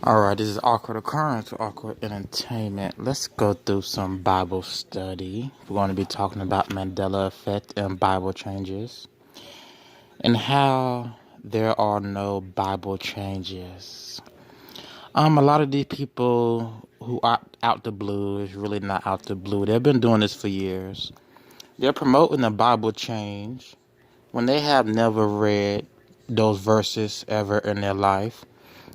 Alright, this is Awkward Occurrence, Awkward Entertainment. Let's go through some Bible study. We're going to be talking about Mandela effect and Bible changes, and how there are no Bible changes. A lot of these people who are out the blue is really not out the blue. They've been doing this for years. They're promoting a Bible change when they have never read those verses ever in their life.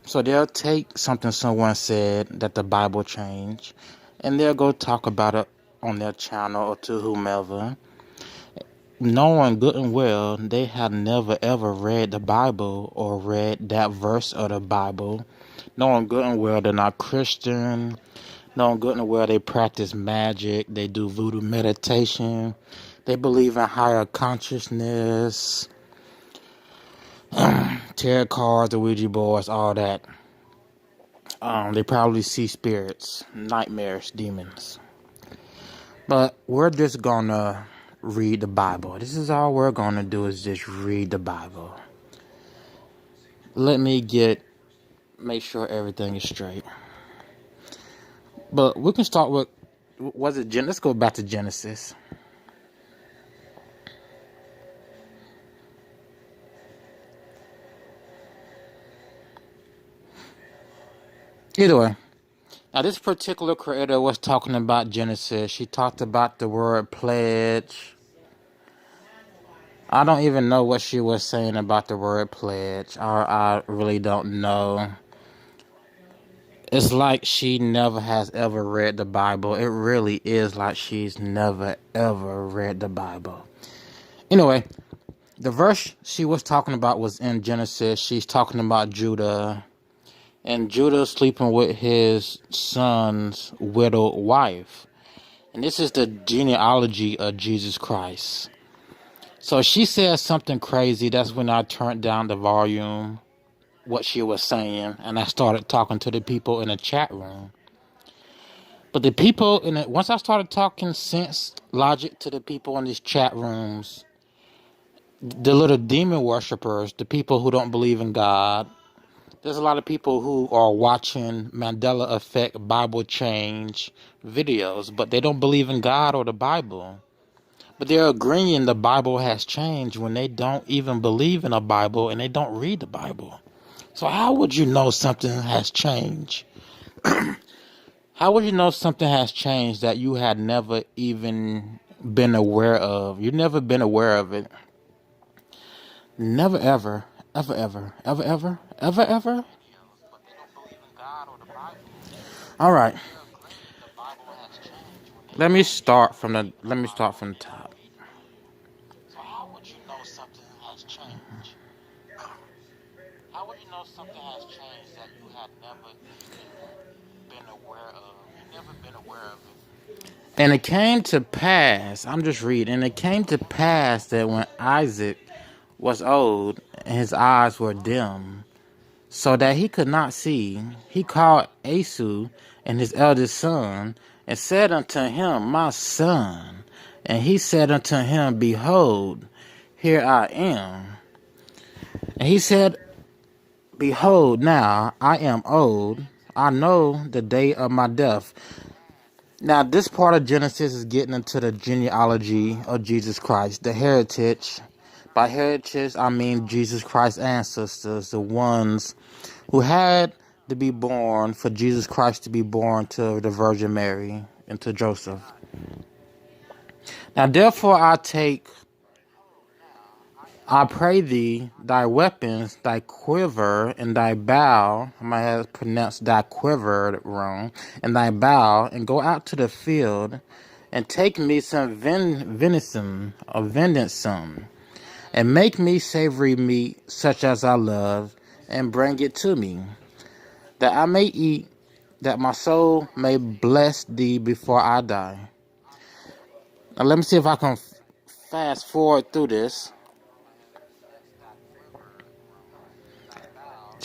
So they'll take something someone said that the Bible changed, and they'll go talk about it on their channel or to whomever, knowing good and well they have never ever read the Bible or read that verse of the Bible, knowing good and well they're not Christian, knowing good and well they practice magic, they do voodoo meditation, they believe in higher consciousness, tarot cards, the Ouija boards, all that. They probably see spirits, nightmares, demons. But we're just gonna read the Bible. This is all we're gonna do, is just read the Bible. Let me make sure everything is straight. But we can start with, let's go back to Genesis. Either way. Now, this particular creator was talking about Genesis. She talked about the word pledge. I don't even know what she was saying about the word pledge. I really don't know. It's like she never has ever read the Bible. It really is like she's never ever read the Bible. Anyway, the verse she was talking about was in Genesis. She's talking about Judah. And Judah sleeping with his son's widowed wife. And this is the genealogy of Jesus Christ. So she said something crazy. That's when I turned down the volume, what she was saying, and I started talking to the people in the chat room. But the people once I started talking sense, logic to the people in these chat rooms, the little demon worshippers, the people who don't believe in God, there's a lot of people who are watching Mandela effect Bible change videos, but they don't believe in God or the Bible. But they're agreeing the Bible has changed when they don't even believe in a Bible and they don't read the Bible. So how would you know something has changed? How would you know something has changed that you had never even been aware of? You've never been aware of it. Never, ever, ever, ever, ever, ever, ever, ever. All right. Let me start from the top. So how would you know something has changed? How would you know something has changed that you had never been aware of? You've never been aware of it. And it came to pass, I'm just reading, and it came to pass that when Isaac was old and his eyes were dim, so that he could not see, he called Esau and his eldest son, and said unto him, My son. And he said unto him, Behold, here I am. And he said, Behold, now I am old. I know the day of my death. Now, this part of Genesis is getting into the genealogy of Jesus Christ, the heritage. By heritage, I mean Jesus Christ's ancestors, the ones who had to be born for Jesus Christ to be born to the Virgin Mary and to Joseph. Now, therefore, I pray thee, thy weapons, thy quiver, and thy bow, I might have pronounced thy quiver wrong, and thy bow, and go out to the field, and take me some venison, or venison, and make me savory meat, such as I love, and bring it to me, that I may eat, that my soul may bless thee before I die. Now let me see if I can fast forward through this.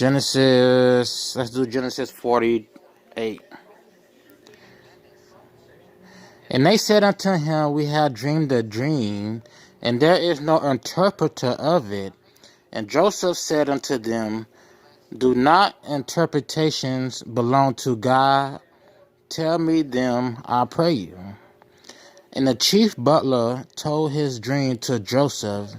Let's do Genesis 48. And they said unto him, We have dreamed a dream, and there is no interpreter of it. And Joseph said unto them, Do not interpretations belong to God? Tell me them, I pray you. And the chief butler told his dream to Joseph,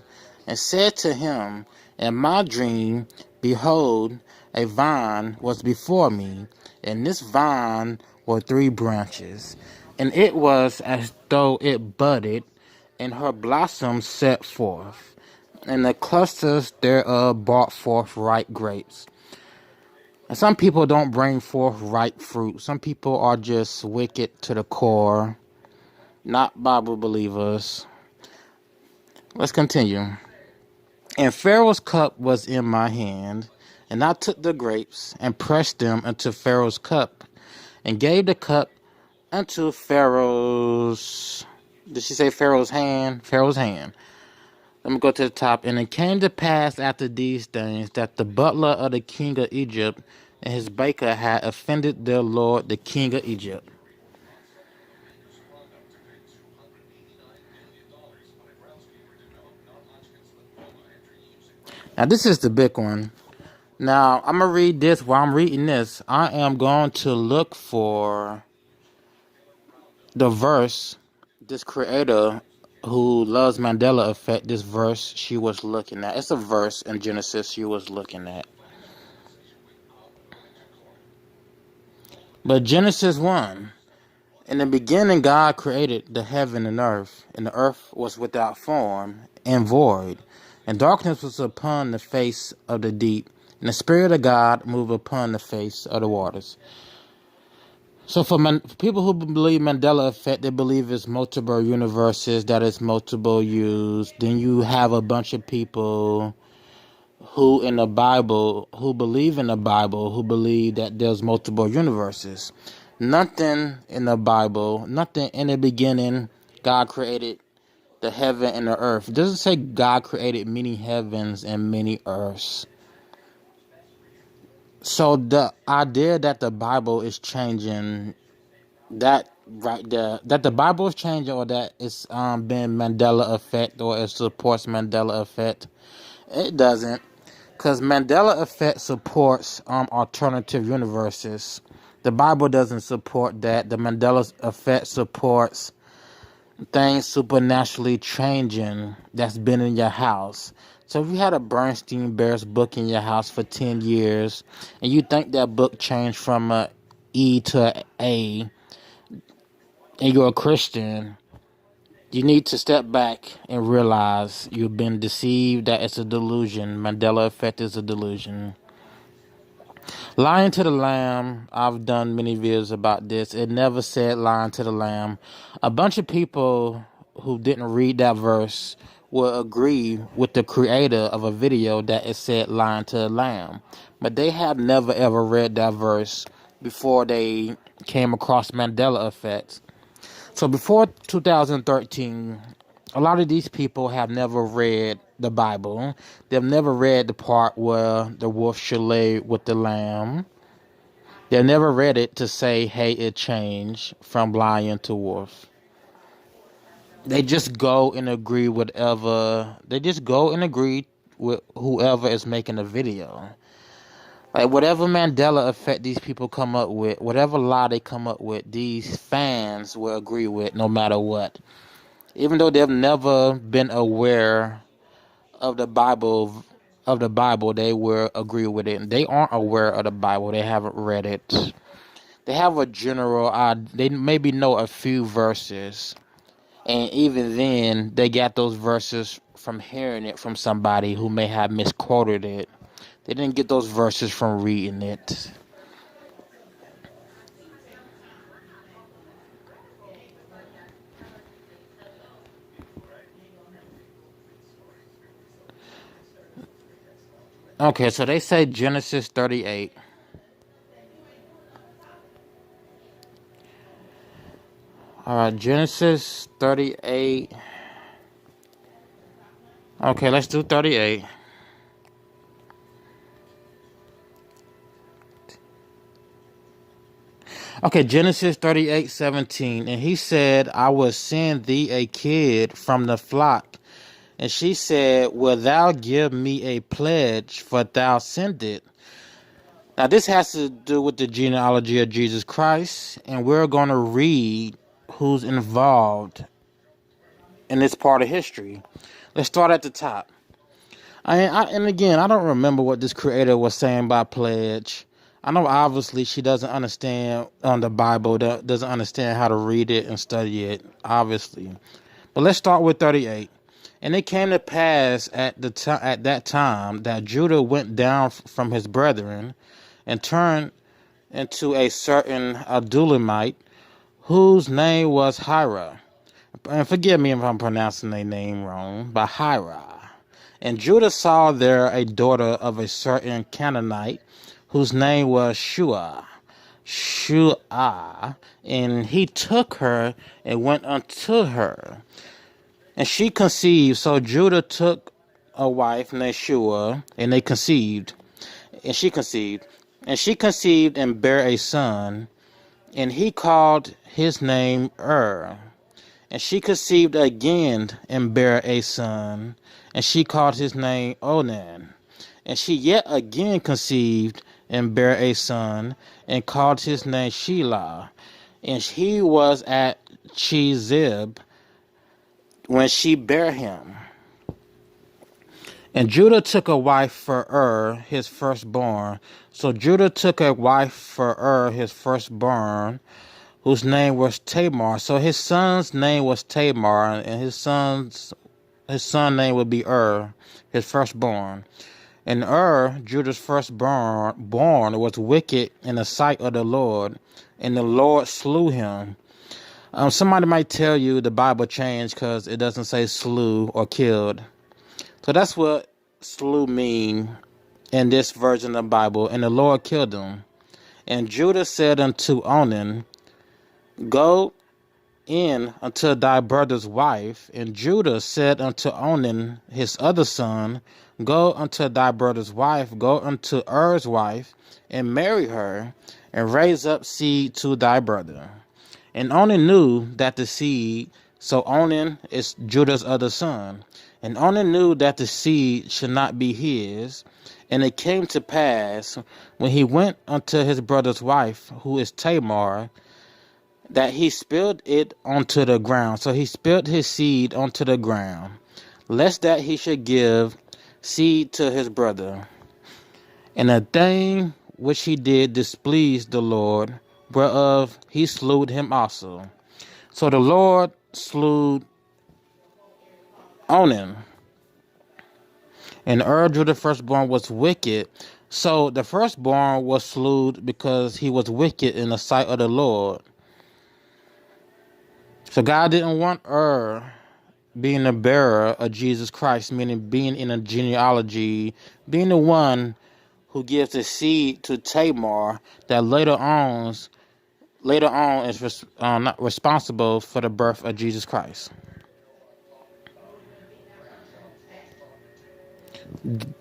and said to him, in my dream, behold, a vine was before me, and this vine were 3 branches, and it was as though it budded, and her blossoms set forth, and the clusters thereof brought forth ripe grapes. And some people don't bring forth ripe fruit. Some people are just wicked to the core, not Bible believers. Let's continue. And Pharaoh's cup was in my hand, and I took the grapes and pressed them into Pharaoh's cup, and gave the cup unto Pharaoh's. Did she say Pharaoh's hand? Pharaoh's hand. Let me go to the top. And it came to pass after these things that the butler of the king of Egypt and his baker had offended their lord, the king of Egypt. Now, this is the big one. Now, I'm going to read this. While I'm reading this, I am going to look for the verse, this creator who loves Mandela effect, this verse she was looking at. It's a verse in Genesis she was looking at. But Genesis 1. In the beginning, God created the heaven and the earth was without form and void, and darkness was upon the face of the deep, and the Spirit of God moved upon the face of the waters. So for people who believe Mandela effect, they believe it's multiple universes, that it's multiple used. Then you have a bunch of people who in the Bible, who believe in the Bible, who believe that there's multiple universes. Nothing in the Bible, nothing in the beginning, God created the heaven and the earth. It doesn't say God created many heavens and many earths. So the idea that the Bible is changing, that right there, that the Bible is changing, or that it's been Mandela effect, or it supports Mandela effect, it doesn't. Because Mandela effect supports alternative universes. The Bible doesn't support that. The Mandela effect supports things supernaturally changing that's been in your house. So if you had a Bernstein Bears book in your house for 10 years, and you think that book changed from a E to a A, and you're a Christian, you need to step back and realize you've been deceived, that it's a delusion. Mandela effect is a delusion. Lying to the Lamb, I've done many videos about this. It never said lying to the Lamb. A bunch of people who didn't read that verse will agree with the creator of a video that it said lying to the Lamb. But they have never ever read that verse before they came across Mandela effect. So before 2013, a lot of these people have never read the Bible. They've never read the part where the wolf should lay with the lamb. They've never read it to say, hey, it changed from lion to wolf. They just go and agree with whoever is making the video. Like, whatever Mandela effect these people come up with, whatever lie they come up with, these fans will agree with no matter what. Even though they've never been aware of the Bible, they will agree with it. And they aren't aware of the Bible. They haven't read it. They have a general, they maybe know a few verses. And even then, they got those verses from hearing it from somebody who may have misquoted it. They didn't get those verses from reading it. Okay, so they say Genesis 38. Alright, Genesis 38. Okay, let's do 38. Okay, Genesis 38:17. And he said, I will send thee a kid from the flock. And she said, will thou give me a pledge, for thou send it? Now, this has to do with the genealogy of Jesus Christ, and we're going to read who's involved in this part of history. Let's start at the top. And again, I don't remember what this creator was saying by pledge. I know obviously she doesn't understand the Bible, doesn't understand how to read it and study it, obviously. But let's start with 38. And it came to pass at that time that Judah went down from his brethren and turned into a certain Adulamite, whose name was Hira. And forgive me if I'm pronouncing their name wrong, but Hira. And Judah saw there a daughter of a certain Canaanite, whose name was Shua. And he took her and went unto her. And she conceived. So Judah took a wife named Shua, and they conceived. And she conceived. And she conceived and bare a son, and he called his name And she conceived again and bare a son, and she called his name Onan. And she yet again conceived and bare a son, and called his name Shelah. And he was at Chezib when she bare him. And Judah took a wife for his firstborn. So Judah took a wife for his firstborn, whose name was Tamar. So his son's name was Tamar, and his son name would be his firstborn. And Judah's firstborn, was wicked in the sight of the Lord, and the Lord slew him. Somebody might tell you the Bible changed because it doesn't say slew or killed. So that's what slew mean in this version of the Bible. And the Lord killed him. And Judah said unto Onan, Go in unto thy brother's wife. And Judah said unto Onan his other son, Go unto thy brother's wife, go unto Er's wife, and marry her, and raise up seed to thy brother. And Onan knew that the seed, so Onan is Judah's other son, and Onan knew that the seed should not be his. And it came to pass, when he went unto his brother's wife, who is Tamar, that he spilled it onto the ground. So he spilled his seed onto the ground, lest that he should give seed to his brother. And a thing which he did displeased the Lord, whereof he slew him also. So the Lord slew Onan. And Judah the firstborn was wicked. So the firstborn was slew because he was wicked in the sight of the Lord. So God didn't want being the bearer of Jesus Christ, meaning being in a genealogy, being the one who gives the seed to Tamar that later on is not responsible for the birth of Jesus Christ.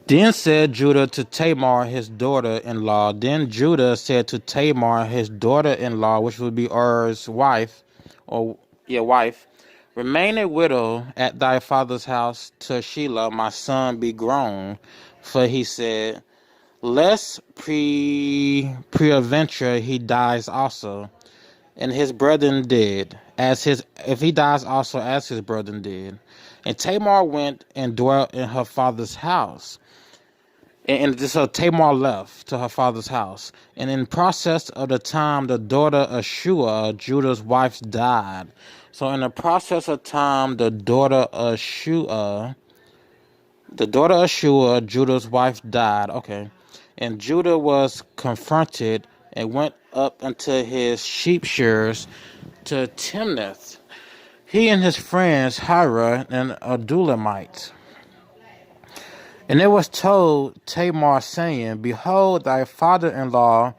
Then said Judah to Tamar his daughter-in-law. Then Judah said to Tamar his daughter-in-law, which would be wife, remain a widow at thy father's house till Shelah my son be grown. For he said, lest peradventure he dies also, and his brethren did, if he dies also as his brethren did. And Tamar went and dwelt in her father's house. And so Tamar left to her father's house. And in process of the time, the daughter of Shua, Judah's wife, died. So in the process of time, the daughter of Shua, Judah's wife, died. Okay. And Judah was confronted and went up unto his sheep shearers to Timnath, he and his friends Hira and Adulamite. And it was told Tamar, saying, Behold, thy father-in-law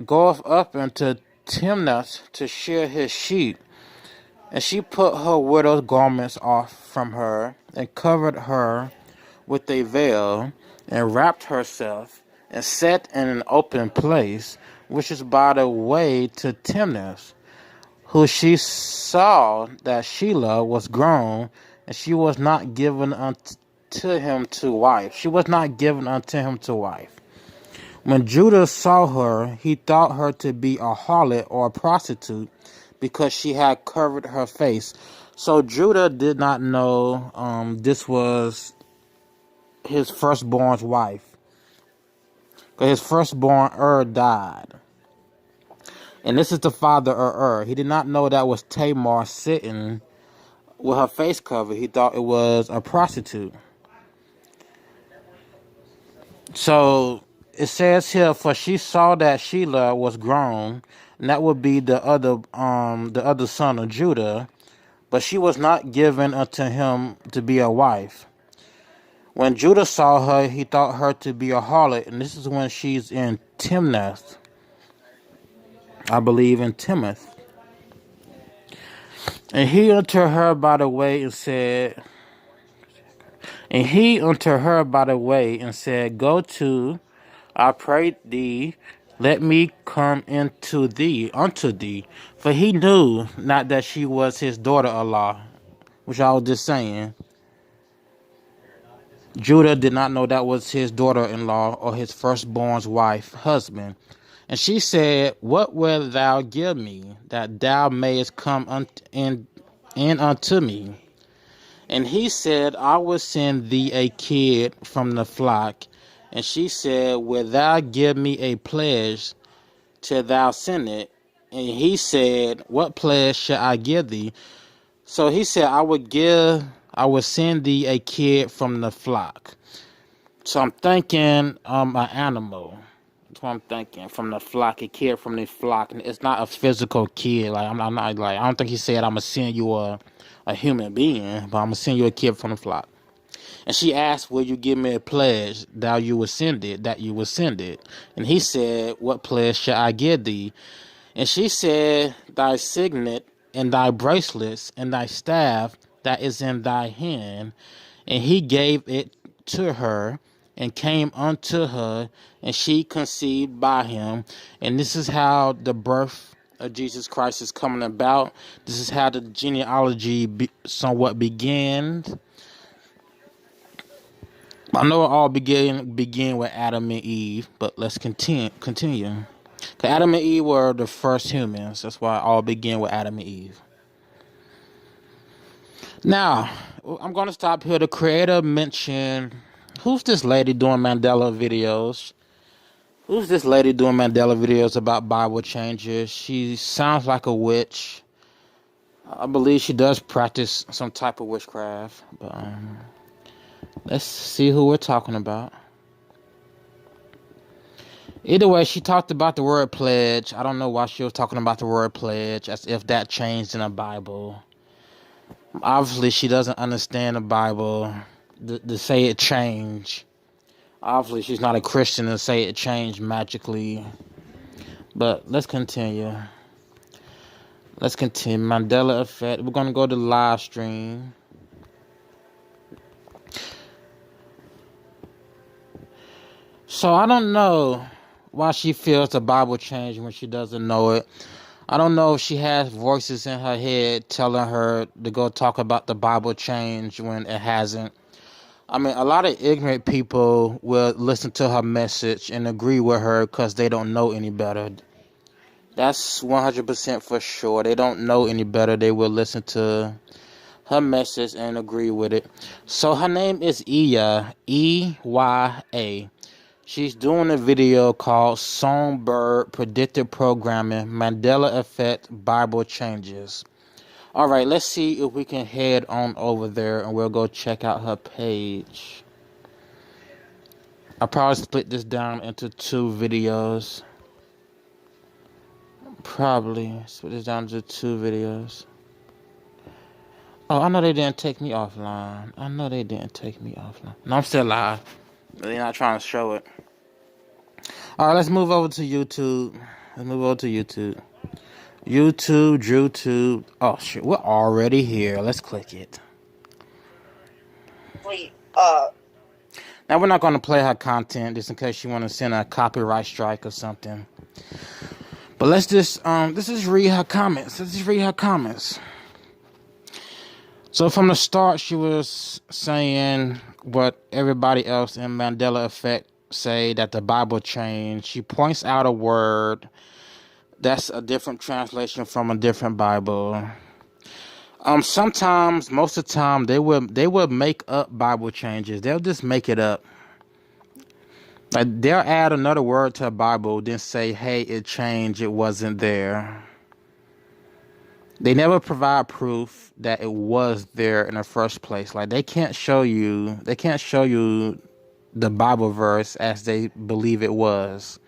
goeth up into Timnath to shear his sheep. And she put her widow's garments off from her, and covered her with a veil, and wrapped herself, and sat in an open place, which is by the way to Timnath, who she saw that Shelah was grown, and she was not given unto him to wife. When Judah saw her, he thought her to be a harlot or a prostitute because she had covered her face. So Judah did not know this was his firstborn's wife. His firstborn died. And this is the father of He did not know that was Tamar sitting with her face covered. He thought it was a prostitute. So it says here, for she saw that Shelah was grown, and that would be the other son of Judah, but she was not given unto him to be a wife. When Judah saw her, he thought her to be a harlot, and this is when she's in Timnath, I believe in Timoth. And he unto her by the way and said, Go to, I pray thee, let me come into thee, unto thee. For he knew not that she was his daughter-in-law, which I was just saying. Judah did not know that was his daughter-in-law or his firstborn's wife, husband. And she said, What wilt thou give me, that thou mayest come in unto me? And he said, I will send thee a kid from the flock. And she said, Wilt thou give me a pledge till thou send it? And he said, What pledge shall I give thee? So he said, I will send thee a kid from the flock. So I'm thinking an animal. That's what I'm thinking. From the flock, a kid from the flock. And it's not a physical kid. Like I'm not like, I don't think he said I'm gonna send you a human being, but I'm gonna send you a kid from the flock. And she asked, Will you give me a pledge that you will send it? And he said, What pledge shall I give thee? And she said, Thy signet and thy bracelets and thy staff that is in thy hand. And he gave it to her and came unto her, and she conceived by him. And this is how the birth of Jesus Christ is coming about. This is how the genealogy somewhat began. I know it all began with Adam and Eve, but let's continue. Because Adam and Eve were the first humans. That's why it all began with Adam and Eve. Now, I'm going to stop here. The creator mentioned, who's this lady doing Mandela videos? Who's this lady doing Mandela videos about Bible changes? She sounds like a witch. I believe she does practice some type of witchcraft. But let's see who we're talking about. Either way, she talked about the word pledge. I don't know why she was talking about the word pledge, as if that changed in the Bible. Obviously, she doesn't understand the Bible to say it changed. Obviously, she's not a Christian to say it changed magically. But let's continue. Mandela effect. We're going to go to live stream. So I don't know why she feels the Bible changed when she doesn't know it. I don't know if she has voices in her head telling her to go talk about the Bible change when it hasn't. I mean, a lot of ignorant people will listen to her message and agree with her because they don't know any better. That's 100% for sure. They don't know any better. They will listen to her message and agree with it. So her name is Iya, E-Y-A. She's doing a video called Songbird Predictive Programming, Mandela Effect, Bible Changes. All right, let's see if we can head on over there and we'll go check out her page. I'll probably split this down into 2 videos. Probably split this down into 2 videos. Oh, I know they didn't take me offline. No, I'm still live. They're not trying to show it. All right, let's move over to YouTube. YouTube. Oh, shit. We're already here. Let's click it. Now, we're not going to play her content just in case she want to send a copyright strike or something. But let's just read her comments. So from the start, she was saying what everybody else in Mandela Effect say that the Bible changed. She points out a word that's a different translation from a different Bible. Sometimes, most of the time, they will make up Bible changes. They'll just make it up. Like they'll add another word to a Bible, then say, "Hey, it changed. It wasn't there." They never provide proof that it was there in the first place. Like they can't show you. They can't show you the Bible verse as they believe it was.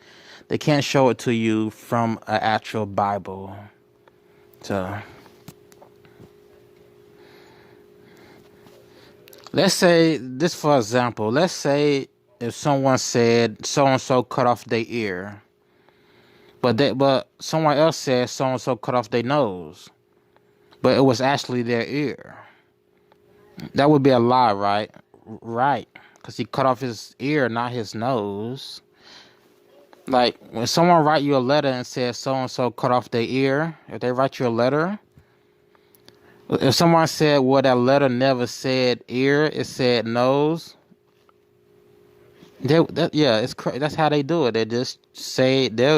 They can't show it to you from an actual Bible. So let's say this for example. Let's say if someone said so and so cut off their ear, but someone else said so and so cut off their nose, but it was actually their ear. That would be a lie, right? Right, because he cut off his ear, not his nose. Like when someone write you a letter and says so and so cut off their ear, if they write you a letter, if someone said, well, that letter never said ear, it said nose. That's how they do it. They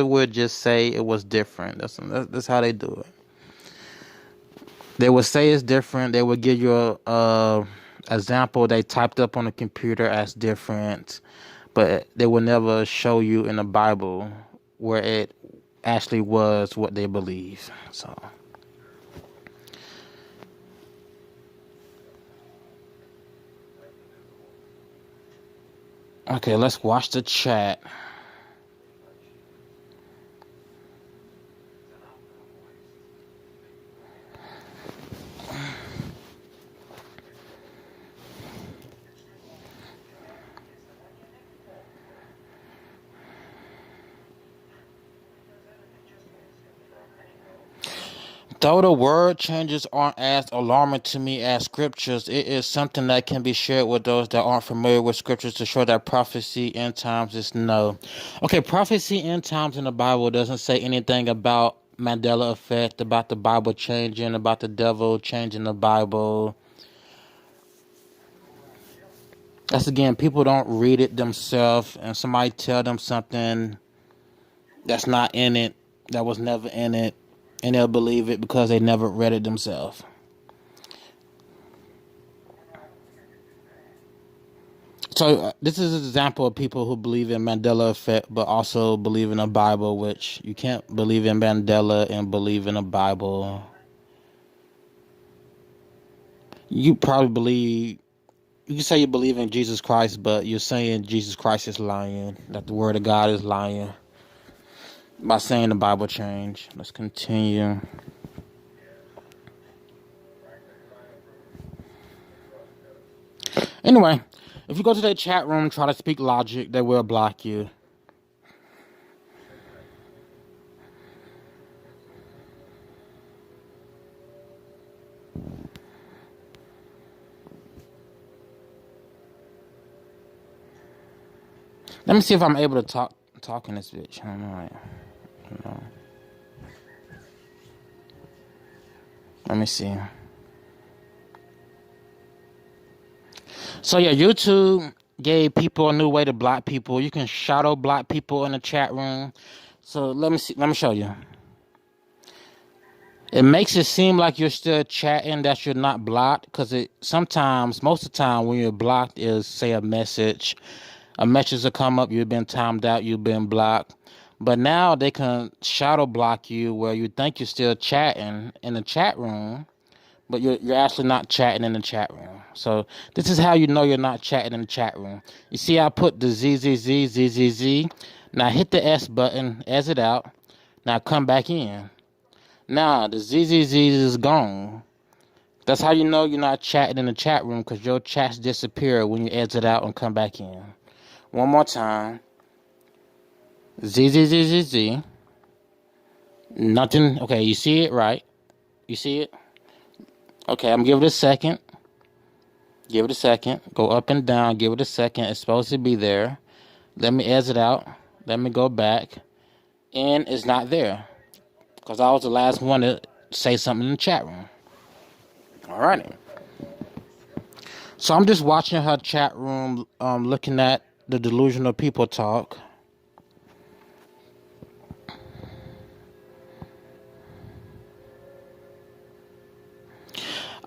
would just say it was different. That's how they do it. They would say it's different. They would give you a example they typed up on the computer as different, but they will never show you in the Bible where it actually was what they believe. So. Okay, let's watch the chat. Though the word changes aren't as alarming to me as scriptures, it is something that can be shared with those that aren't familiar with scriptures to show that prophecy end times is no. Okay, prophecy end times in the Bible doesn't say anything about Mandela effect, about the Bible changing, about the devil changing the Bible. That's again, people don't read it themselves, and somebody tell them something that's not in it, that was never in it, and they'll believe it because they never read it themselves. So this is an example of people who believe in Mandela effect, but also believe in a Bible, which you can't believe in Mandela and believe in a Bible. You probably believe, you can say you believe in Jesus Christ, but you're saying Jesus Christ is lying, that the word of God is lying by saying the Bible changed. Let's continue. Anyway, if you go to their chat room and try to speak logic, they will block you. Let me see if I'm able to talk in this bitch. I don't know. Let me see. So yeah, YouTube gave people a new way to block people. You can shadow block people in the chat room. So let me see. Let me show you. It makes it seem like you're still chatting, that you're not blocked, because it sometimes, most of the time, when you're blocked, is say a message. A message will come up. You've been timed out. You've been blocked. But now they can shadow block you where you think you're still chatting in the chat room, but you're actually not chatting in the chat room. So this is how you know you're not chatting in the chat room. You see I put the ZZZ. Now hit the S button, exit out. Now come back in. Now the ZZZ is gone. That's how you know you're not chatting in the chat room, because your chats disappear when you exit out and come back in. One more time. ZZZZZ. Nothing. Okay, you see it, right? You see it? Okay, I'm gonna give it a second. Give it a second. Go up and down. Give it a second. It's supposed to be there. Let me exit out. Let me go back. And it's not there, because I was the last one to say something in the chat room. Alrighty. So I'm just watching her chat room, looking at the delusional people talk.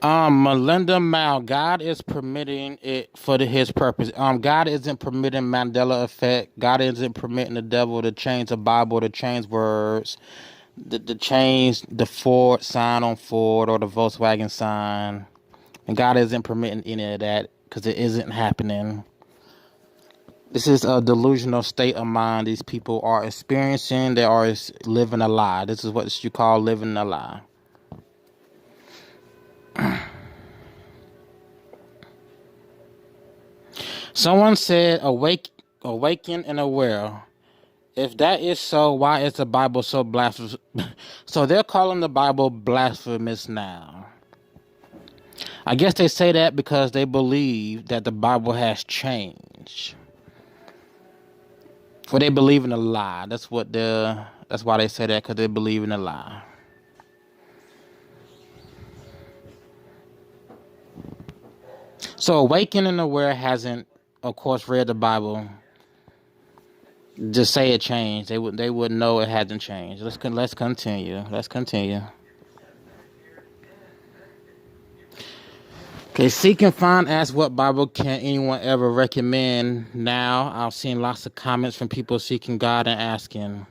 Melinda Mal, God is permitting it for his purpose. God isn't permitting Mandela effect. God isn't permitting the devil to change the Bible, to change words, to change the Ford sign on Ford or the Volkswagen sign. And God isn't permitting any of that because it isn't happening. This is a delusional state of mind these people are experiencing. They are living a lie. This is what you call living a lie. Someone said, awaken and aware. If that is so, why is the Bible so blasphemous? So they're calling the Bible blasphemous now. I guess they say that because they believe that the Bible has changed. Or they believe in a lie. That's why they say that, because they believe in a lie. So awaken and aware hasn't, of course, read the Bible. Just say it changed. They wouldn't know it hasn't changed. Let's continue. Let's continue. Okay, Seek and Find asks, what Bible can anyone ever recommend now? I've seen lots of comments from people seeking God and asking.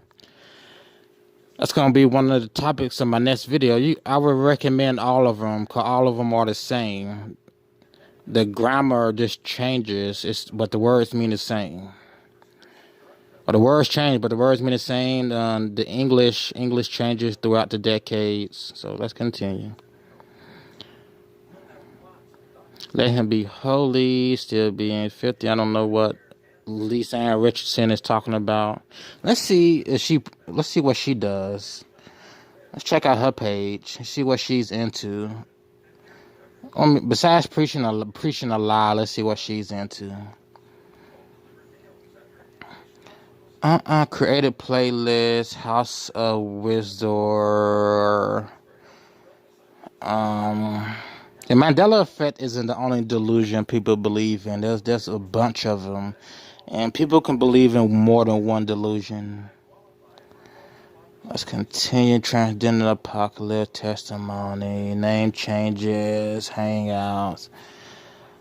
That's going to be one of the topics of my next video. I would recommend all of them because all of them are the same. The grammar just changes, but the words mean the same. Or the words change, but the words mean the same. The English changes throughout the decades. So let's continue. Let him be holy, still being 50. I don't know what Lisa Ann Richardson is talking about. Let's see what she does. Let's check out her page. See what she's into. Besides preaching a lie, let's see what she's into. Created playlist, House of Wisdom. The Mandela effect isn't the only delusion people believe in. There's a bunch of them. And people can believe in more than one delusion. Let's continue. Transgender apocalypse, testimony, name changes, hangouts.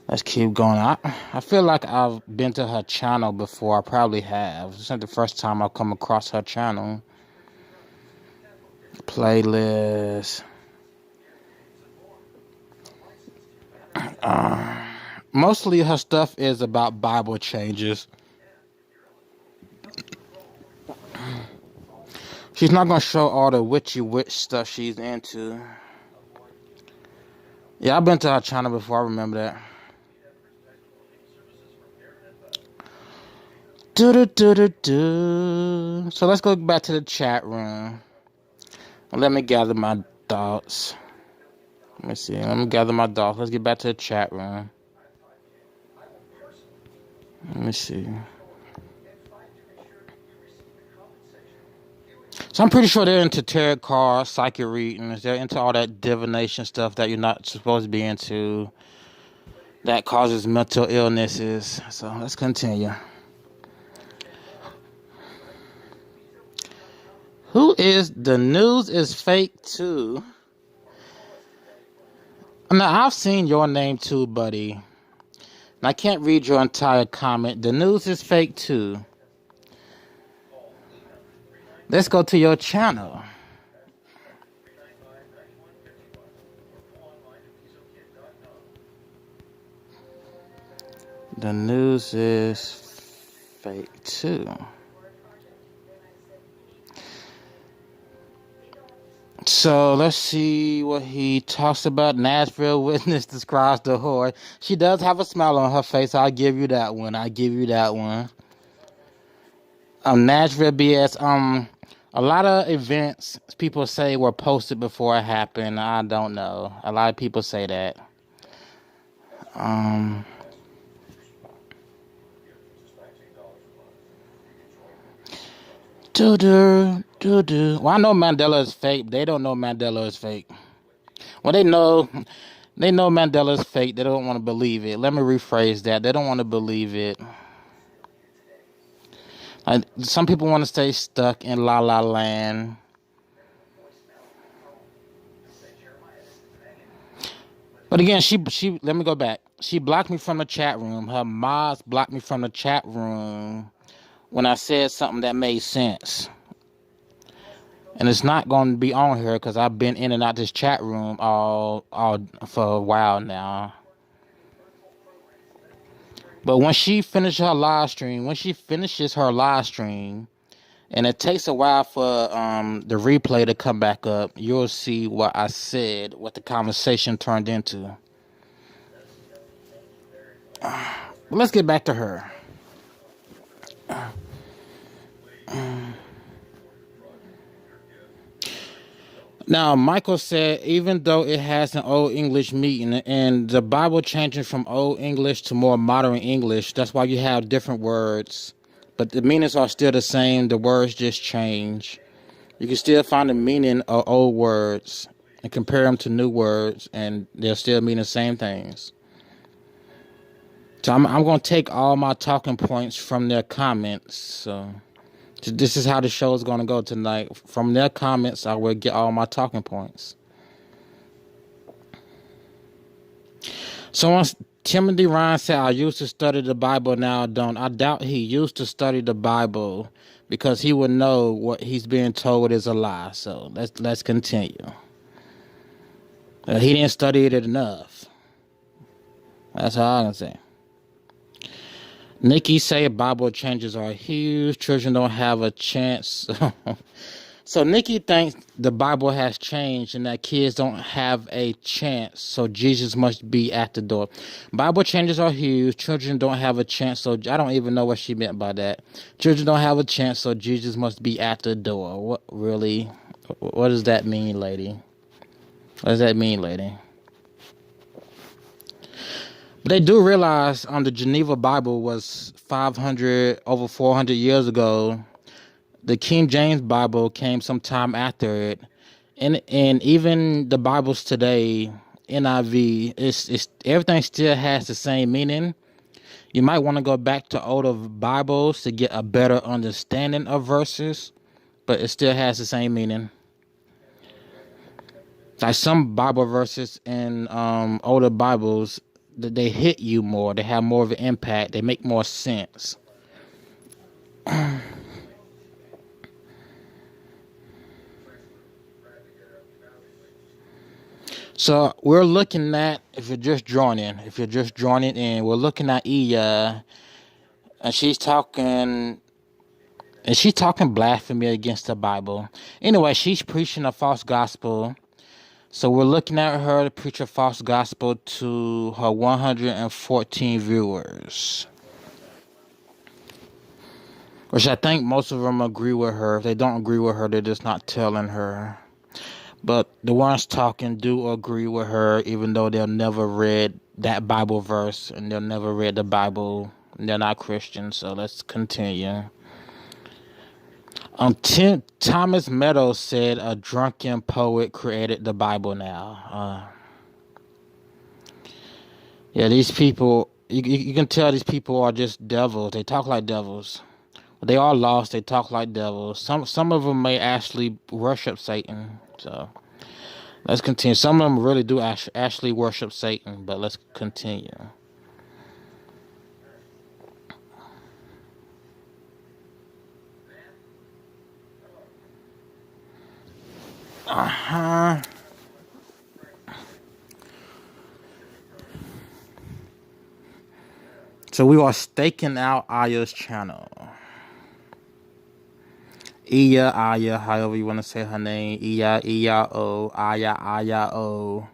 Let's keep going. I feel like I've been to her channel before. I probably have. This isn't the first time I've come across her channel. Playlist. Mostly her stuff is about Bible changes. She's not going to show all the witchy witch stuff she's into. Yeah, I've been to her channel before. I remember that. So let's go back to the chat room. Let me gather my thoughts. Let me see. Let me gather my thoughts. Let's get back to the chat room. Let me see. So I'm pretty sure they're into tarot cards, psychic readings. They're into all that divination stuff that you're not supposed to be into. That causes mental illnesses. So let's continue. Who is the news is fake too? Now I've seen your name too, buddy. And I can't read your entire comment. The news is fake too. Let's go to your channel. The news is fake too. So let's see what he talks about. Nashville witness describes the whore. She does have a smile on her face. I'll give you that one. Nashville BS. A lot of events people say were posted before it happened. I don't know. A lot of people say that. Well, I know Mandela is fake. They don't know Mandela is fake. Well, they know Mandela is fake. They don't want to believe it. Let me rephrase that. They don't want to believe it. Some people want to stay stuck in La La Land. But again, she let me go back. She blocked me from the chat room. Her mods blocked me from the chat room when I said something that made sense. And it's not going to be on here because I've been in and out this chat room all for a while now. But when she finishes her live stream, and it takes a while for the replay to come back up, you'll see what I said, what the conversation turned into. Let's get back to her. Now, Michael said, even though it has an Old English meaning and the Bible changing from Old English to more modern English, that's why you have different words. But the meanings are still the same. The words just change. You can still find the meaning of old words and compare them to new words, and they'll still mean the same things. So I'm going to take all my talking points from their comments. So this is how the show is going to go tonight. From their comments, I will get all my talking points. So once Timothy Ryan said, I used to study the Bible, now I don't. I doubt he used to study the Bible because he would know what he's being told is a lie. So let's continue. He didn't study it enough. That's all I can say. Nikki say Bible changes are huge. Children don't have a chance. So Nikki thinks the Bible has changed and that kids don't have a chance. So Jesus must be at the door. Bible changes are huge. Children don't have a chance. So I don't even know what she meant by that. Children don't have a chance. So Jesus must be at the door. What really? What does that mean, lady? What does that mean, lady? But they do realize the Geneva Bible was over 400 years ago. The King James Bible came some time after it. And even the Bibles today, NIV, it's everything still has the same meaning. You might want to go back to older Bibles to get a better understanding of verses, but it still has the same meaning. Like some Bible verses in older Bibles, they hit you more. They have more of an impact. They make more sense. So we're looking at, if you're just joining in, we're looking at Iya, and she's talking blasphemy against the Bible. Anyway, she's preaching a false gospel. So we're looking at her to preach a false gospel to her 114 viewers. Which I think most of them agree with her. If they don't agree with her, they're just not telling her. But the ones talking do agree with her, even though they'll never read that Bible verse and they'll never read the Bible. And they're not Christians, so let's continue. Thomas Meadows said a drunken poet created the Bible now. Yeah, these people, you can tell these people are just devils. They talk like devils. They are lost. They talk like devils. Some of them may actually worship Satan. So let's continue. Some of them really do actually worship Satan, but let's continue. So we are staking out Aya's channel. Aya, however you want to say her name. Iya, Aya, O.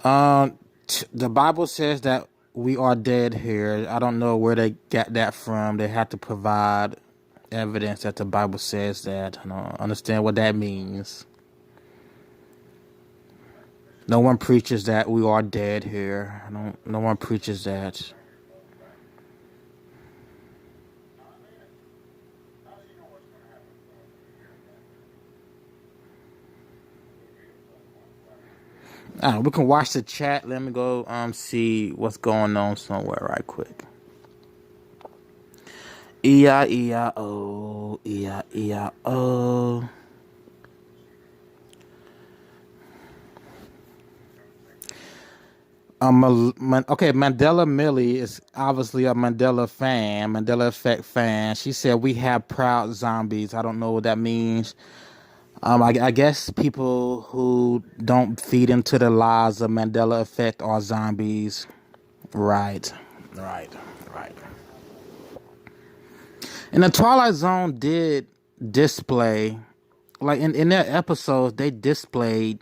The Bible says that we are dead here. I don't know where they got that from. They have to provide evidence that the Bible says that. I don't understand what that means. No one preaches that we are dead here. No one preaches that. We can watch the chat. Let me go see what's going on somewhere right quick. E-I-E-I-O, E-I-E-I-O. Okay, Mandela Millie is obviously a Mandela Effect fan. She said we have proud zombies. I don't know what that means. I guess people who don't feed into the lies of Mandela Effect are zombies. Right, right, right. And the Twilight Zone did display, like in their episodes, they displayed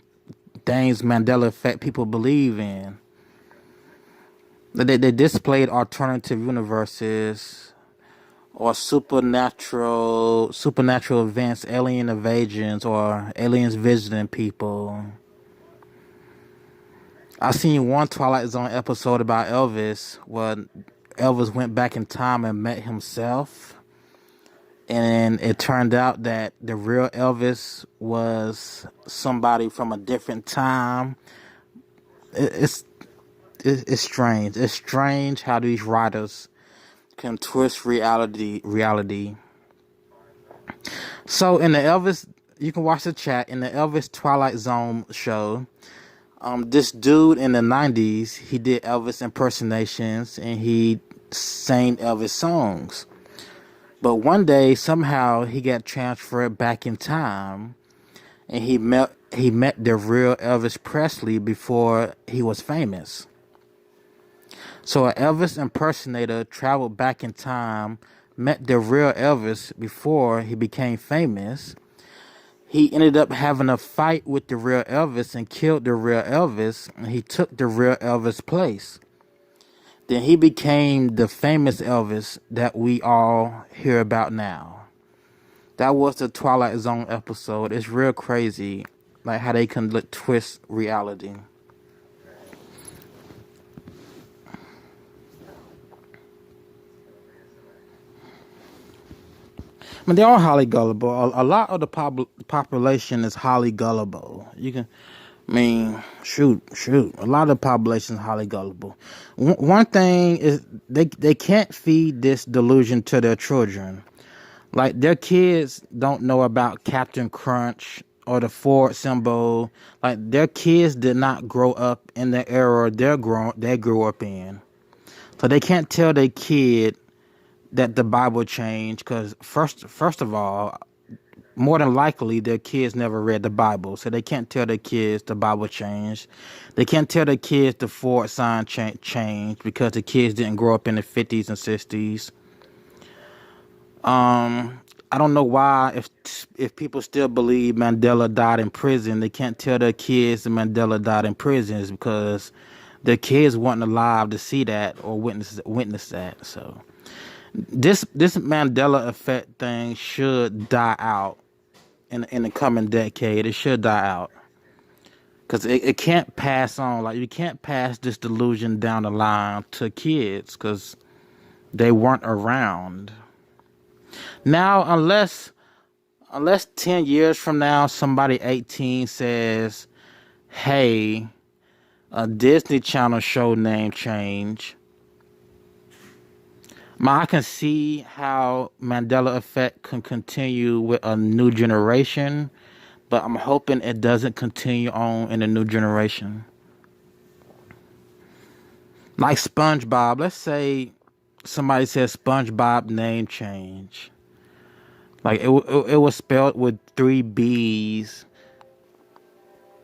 things Mandela Effect people believe in. They displayed alternative universes or supernatural events, alien invasions, or aliens visiting people. I seen one Twilight Zone episode about Elvis where Elvis went back in time and met himself. And it turned out that the real Elvis was somebody from a different time. It's it's strange. It's strange how these writers can twist reality. So in the Elvis, you can watch the chat in the Elvis Twilight Zone show. This dude in the 90s, he did Elvis impersonations and he sang Elvis songs. But one day, somehow, he got transferred back in time, and he met the real Elvis Presley before he was famous. So an Elvis impersonator traveled back in time, met the real Elvis before he became famous. He ended up having a fight with the real Elvis and killed the real Elvis, and he took the real Elvis' place. Then he became the famous Elvis that we all hear about now. That was the Twilight Zone episode. It's real crazy, like how they can twist reality. I mean, they're all highly gullible. A lot of the population is highly gullible. I mean, shoot. A lot of the population is highly gullible. One thing is they can't feed this delusion to their children. Like their kids don't know about Captain Crunch or the Ford symbol. Like their kids did not grow up in the era they grew up in. So they can't tell their kid that the Bible changed because first of all, more than likely their kids never read the Bible, so they can't tell their kids the Bible changed. They can't tell their kids the Ford sign changed because the kids didn't grow up in the 50s and 60s. I don't know why if people still believe Mandela died in prison, they can't tell their kids that Mandela died in prison is because their kids weren't alive to see that or witness that. So this Mandela effect thing should die out in the coming decade. It should die out because it can't pass on. Like you can't pass this delusion down the line to kids because they weren't around. Now, unless 10 years from now somebody 18 says, "Hey, a Disney Channel show name change," I can see how Mandela effect can continue with a new generation, but I'm hoping it doesn't continue on in a new generation. Like SpongeBob, let's say somebody says SpongeBob name change. Like it was spelled with 3 B's.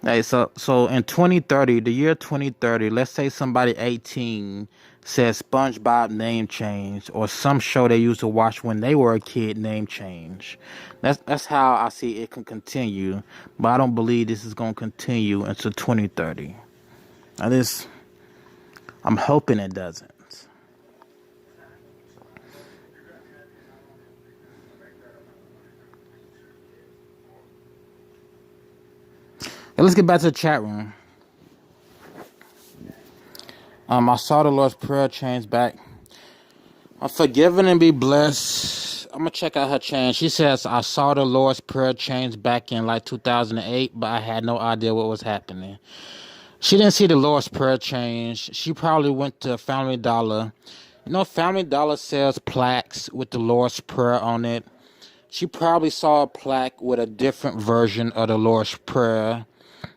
Hey, so in 2030, the year 2030, let's say somebody 18 says SpongeBob name change or some show they used to watch when they were a kid name change. That's how I see it can continue, but I don't believe this is going to continue until 2030. I'm hoping it doesn't. Hey, let's get back to the chat room. I saw the Lord's Prayer change back. I'm forgiven and be blessed. I'm gonna check out her change. She says I saw the Lord's Prayer change back in like 2008, but I had no idea what was happening. She didn't see the Lord's Prayer change. She probably went to Family Dollar. You know, Family Dollar sells plaques with the Lord's Prayer on it. She probably saw a plaque with a different version of the Lord's Prayer.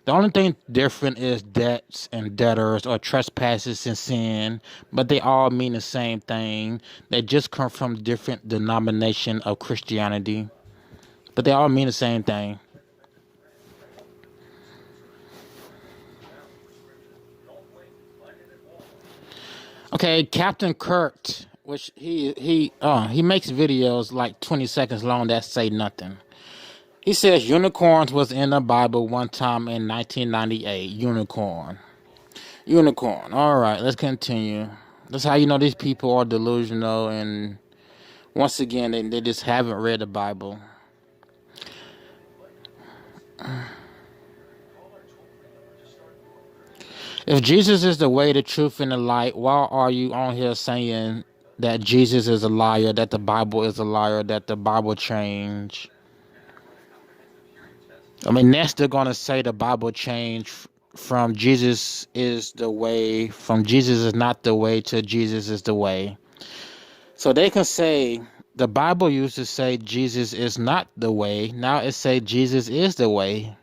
The only thing different is debts and debtors or trespasses and sin, but they all mean the same thing. They just come from different denomination of Christianity, but they all mean the same thing. Okay, Captain Kurt, which he makes videos like 20 seconds long that say nothing. He says unicorns was in the Bible one time in 1998. Unicorn. Unicorn. All right, let's continue. That's how you know these people are delusional, and once again, they just haven't read the Bible. If Jesus is the way, the truth, and the light, why are you on here saying that Jesus is a liar, that the Bible is a liar, that the Bible changed? I mean, next they're going to say the Bible changed from Jesus is the way, from Jesus is not the way to Jesus is the way. So they can say the Bible used to say Jesus is not the way. Now it say Jesus is the way.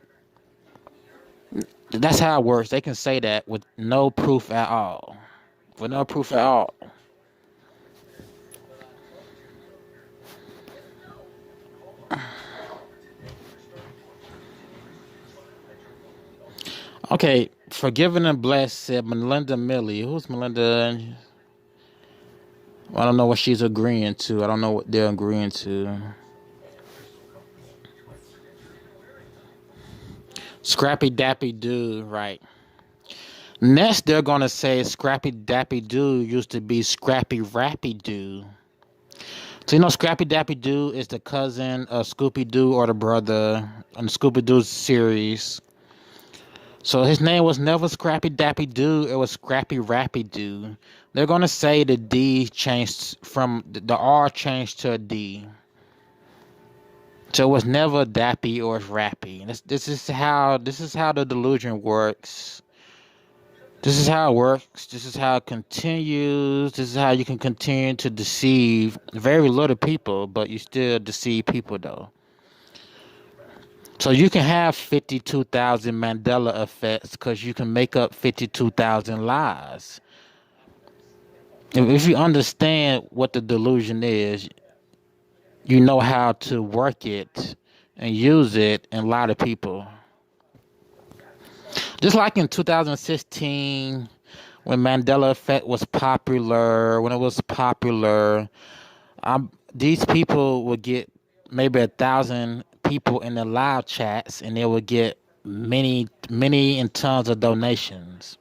That's how it works. They can say that with no proof at all. With no proof at all. Okay, forgiven and blessed said Melinda Millie. Who's Melinda? I don't know what she's agreeing to. I don't know what they're agreeing to. Scrappy Dappy Doo, right. Next, they're going to say Scrappy Dappy Doo used to be Scrappy Rappy Doo. So, you know, Scrappy Dappy Doo is the cousin of Scooby Doo or the brother on the Scooby Doo series. So his name was never Scrappy Dappy Doo. It was Scrappy Rappy Doo. They're going to say the D changed from the R changed to a D. So it was never Dappy or Rappy. This is how the delusion works. This is how it works. This is how it continues. This is how you can continue to deceive very little people, but you still deceive people though. So you can have 52,000 Mandela effects because you can make up 52,000 lies. If you understand what the delusion is, you know how to work it and use it and lie to people. Just like in 2016, when Mandela effect was popular, when it was popular, these people would get maybe 1,000 people in the live chats, and they would get many and tons of donations.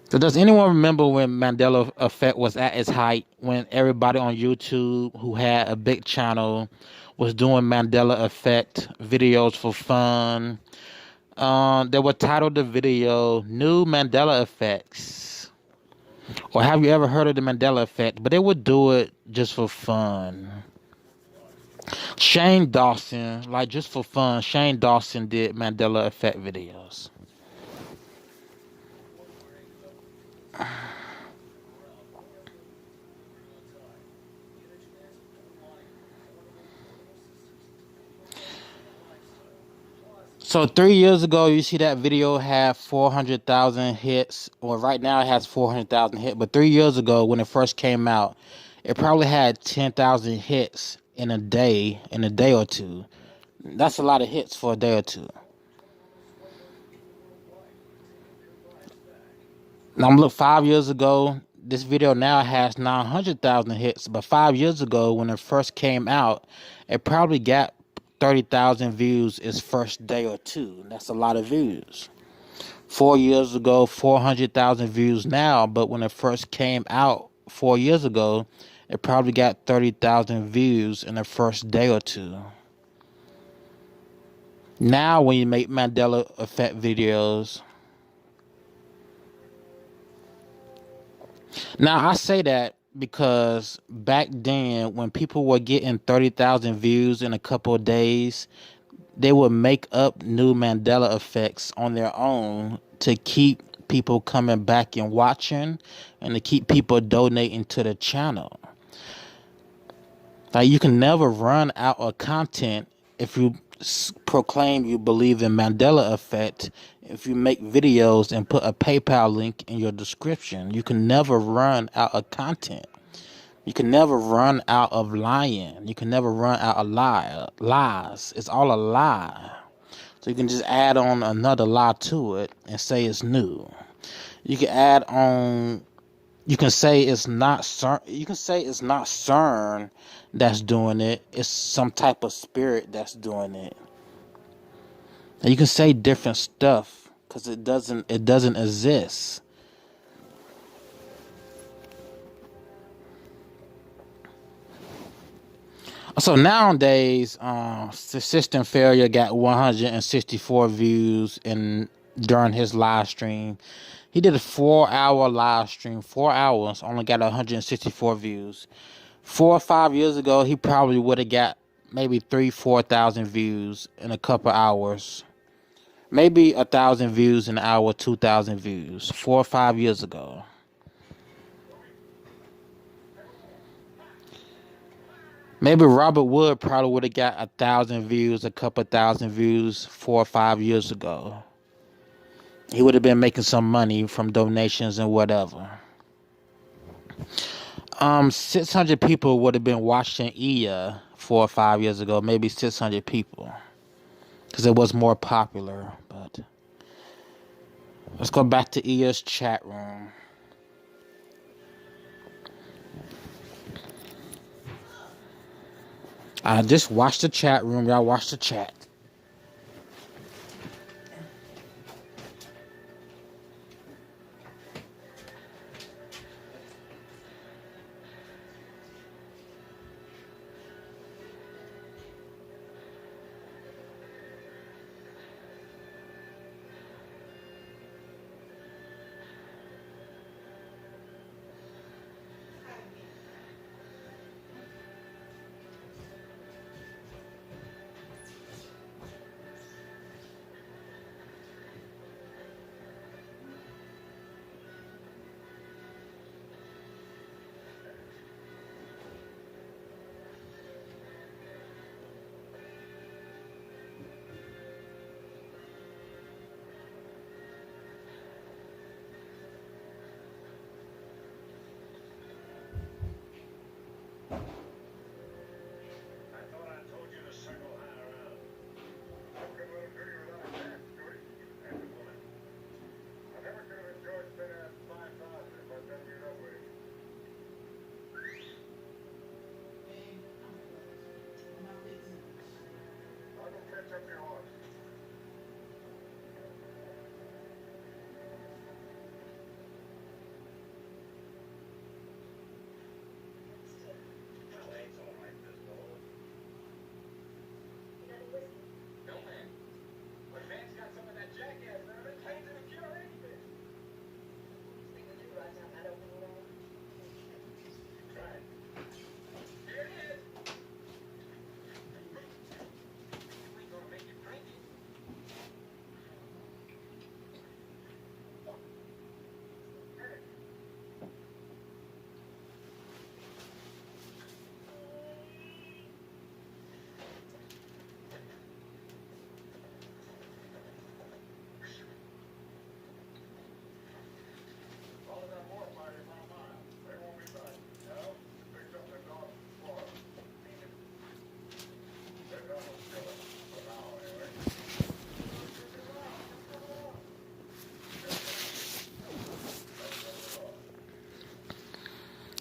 So does anyone remember when Mandela effect was at its height, when everybody on YouTube who had a big channel was doing Mandela effect videos for fun? They would title the video New Mandela Effects. Or have you ever heard of the Mandela effect? But they would do it just for fun. Shane Dawson, like just for fun, Shane Dawson did Mandela effect videos. So 3 years ago, you see that video had 400,000 hits. Well, right now it has 400,000 hits. But 3 years ago, when it first came out, it probably had 10,000 hits in a day or two. That's a lot of hits for a day or two. Now, look, 5 years ago, this video now has 900,000 hits. But 5 years ago, when it first came out, it probably got 30,000 views its first day or two. That's a lot of views. 4 years ago, 400,000 views now, but when it first came out 4 years ago, it probably got 30,000 views in the first day or two. Now, when you make Mandela effect videos, now I say that because back then, when people were getting 30,000 views in a couple of days, they would make up new Mandela effects on their own to keep people coming back and watching, and to keep people donating to the channel. Like, you can never run out of content if you proclaim you believe in Mandela effect. If you make videos and put a PayPal link in your description, you can never run out of content. You can never run out of lying. You can never run out of lies. It's all a lie. So you can just add on another lie to it and say it's new. You can add on. You can say it's not CERN. You can say it's not CERN that's doing it. It's some type of spirit that's doing it. And you can say different stuff because it doesn't exist. So nowadays, System Failure got 164 views during his live stream. He did a 4-hour live stream. 4 hours, only got 164 views. 4 or 5 years ago, he probably would have got maybe 3,000-4,000 views in a couple hours. Maybe 1,000 views in an hour, 2,000 views. 4 or 5 years ago. Maybe Robert Wood probably would have got 1,000 views, a couple thousand views 4 or 5 years ago. He would have been making some money from donations and whatever. 600 people would have been watching Ia 4 or 5 years ago. Maybe 600 people, because it was more popular. But let's go back to Ia's chat room. I just watched the chat room. Y'all watch the chat.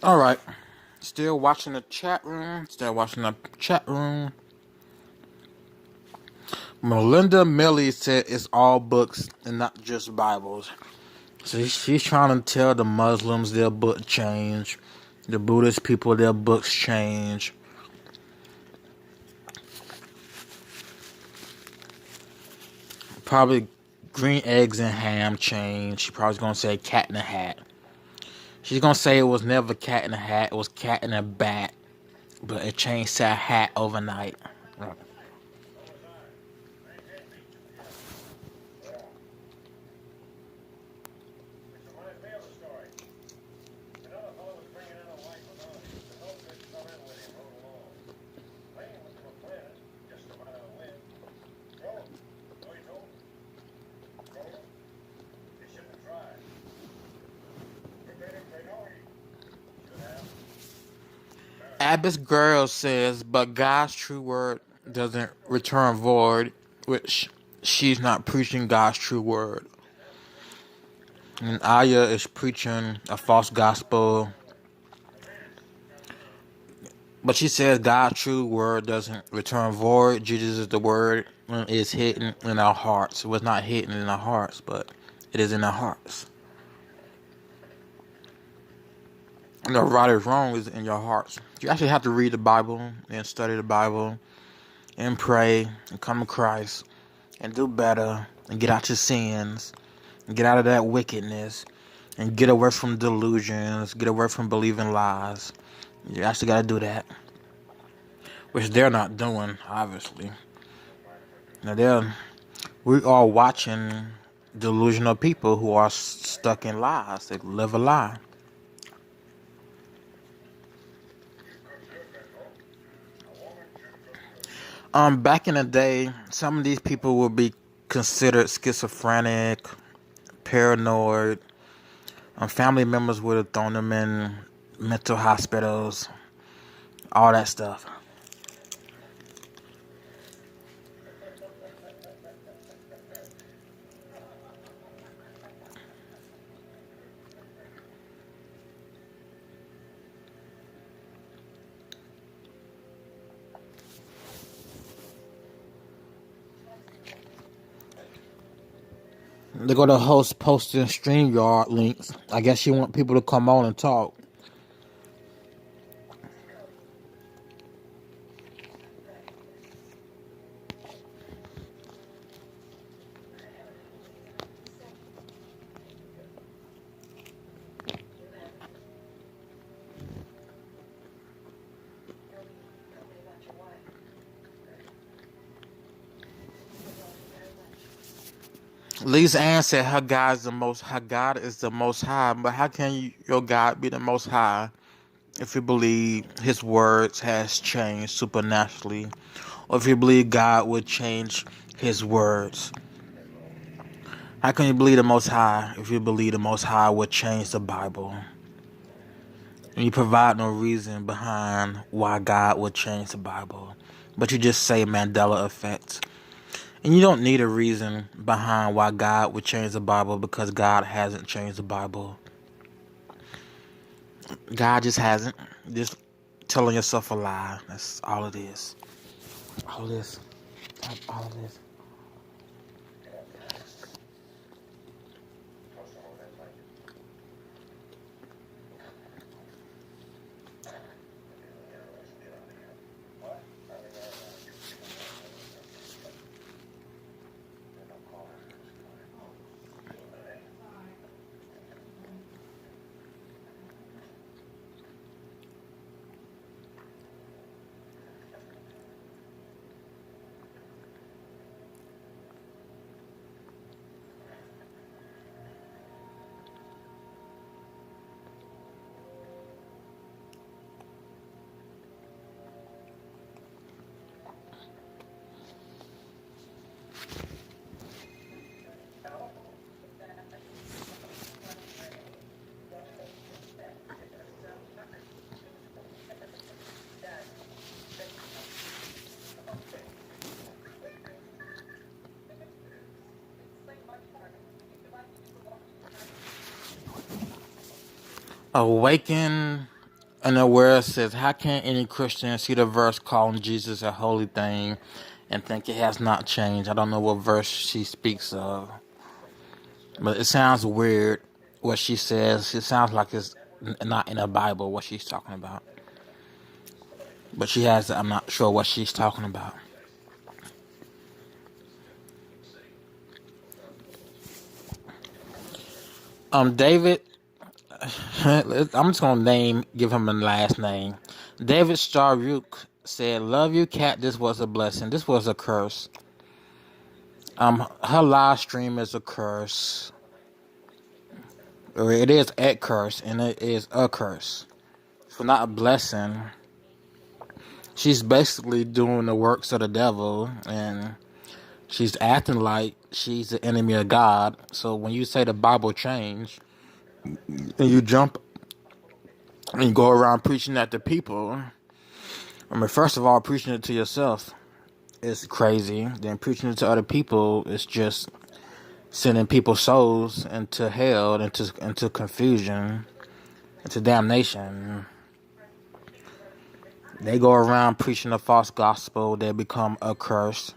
All right. Still watching the chat room. Melinda Millie said it's all books and not just Bibles. So she's trying to tell the Muslims their book change. The Buddhist people, their books change. Probably green eggs and ham change. She's probably going to say cat in a hat. She's going to say it was never cat in a hat. It was cat in a bat. But it changed to a hat overnight. Abbess Girl says, but God's true word doesn't return void, which she's not preaching God's true word. And Aya is preaching a false gospel. But she says God's true word doesn't return void. Jesus is the word and is hidden in our hearts. It was not hidden in our hearts, but it is in our hearts. The right or wrong is in your hearts. You actually have to read the Bible and study the Bible and pray and come to Christ and do better and get out your sins and get out of that wickedness and get away from delusions, get away from believing lies. You actually got to do that, which they're not doing, obviously. Now we are watching delusional people who are stuck in lies. They live a lie. Back in the day, some of these people would be considered schizophrenic, paranoid. Family members would have thrown them in mental hospitals, all that stuff. They go to host posting StreamYard links. I guess you want people to come on and talk. Lisa Ann said her God is the most high, but how can your God be the most high if you believe his words has changed supernaturally, or if you believe God would change his words? How can you believe the most high if you believe the most high would change the Bible? And you provide no reason behind why God would change the Bible, but you just say Mandela effect. And you don't need a reason behind why God would change the Bible, because God hasn't changed the Bible. God just hasn't. Just telling yourself a lie. That's all it is. All this. All of this. Awaken and aware says, how can any Christian see the verse calling Jesus a holy thing and think it has not changed? I don't know what verse she speaks of, but it sounds weird what she says. It sounds like it's not in the Bible what she's talking about. But I'm not sure what she's talking about. David, I'm just gonna give him a last name. David Staruk said, "Love you, cat. This was a blessing. This was a curse. Her live stream is a curse. Or it is a curse, and it is a curse. So not a blessing. She's basically doing the works of the devil, and she's acting like she's the enemy of God. So when you say the Bible changed, and you jump and you go around preaching that to people, I mean, first of all, preaching it to yourself is crazy. Then preaching it to other people is just sending people's souls into hell, into confusion, into damnation. They go around preaching a false gospel. They become accursed.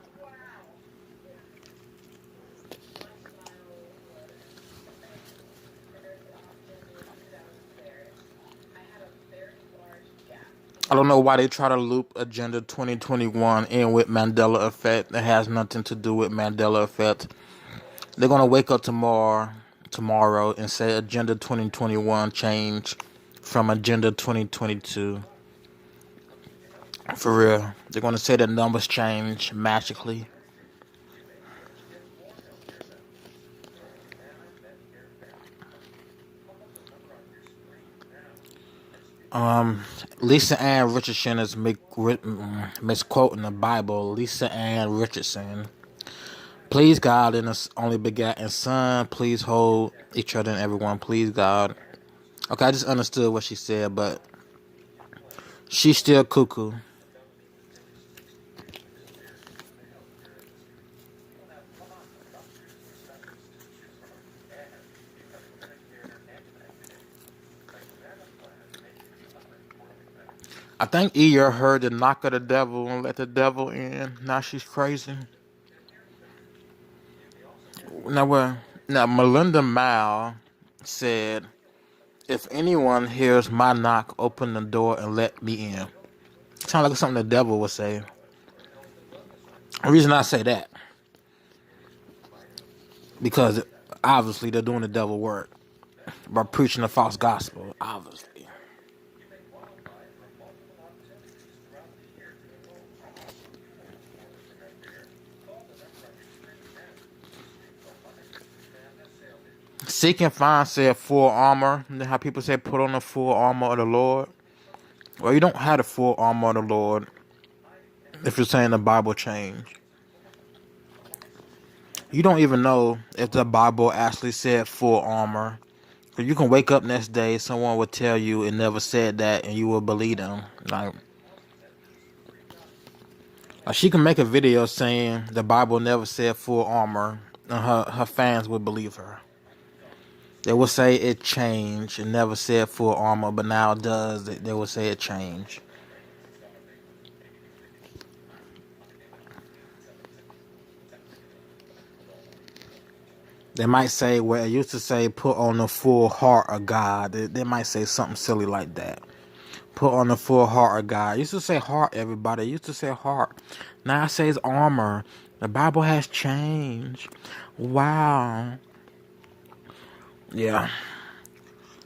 I don't know why they try to loop Agenda 2021 in with Mandela effect. It has nothing to do with Mandela effect. They're gonna wake up tomorrow and say Agenda 2021 change from Agenda 2022. For real. They're gonna say the numbers change magically. Lisa Ann Richardson is misquoting the Bible. Lisa Ann Richardson. Please God in His only begotten Son, please hold each other and everyone. Please God. Okay, I just understood what she said, but she's still cuckoo. I think Eeyore heard the knock of the devil and let the devil in. Now she's crazy. Now what? Now Melinda Mao said, "If anyone hears my knock, open the door and let me in." Sounds like something the devil would say. The reason I say that, because obviously they're doing the devil work by preaching a false gospel. Obviously. Seek and find said full armor. You know how people say put on the full armor of the Lord? Well, you don't have the full armor of the Lord if you're saying the Bible changed. You don't even know if the Bible actually said full armor. Cause you can wake up next day, someone would tell you it never said that, and you will believe them. Like she can make a video saying the Bible never said full armor, and her fans would believe her. They will say it changed. It never said full armor, but now it does. They will say it changed. They might say, well, it used to say put on the full heart of God. They might say something silly like that. Put on the full heart of God. It used to say heart, everybody. It used to say heart. Now it says armor. The Bible has changed. Wow. Yeah.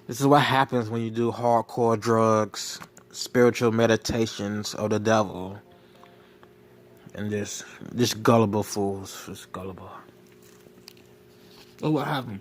This is what happens when you do hardcore drugs, spiritual meditations of the devil, and just gullible fools. Just gullible. Oh, what happened?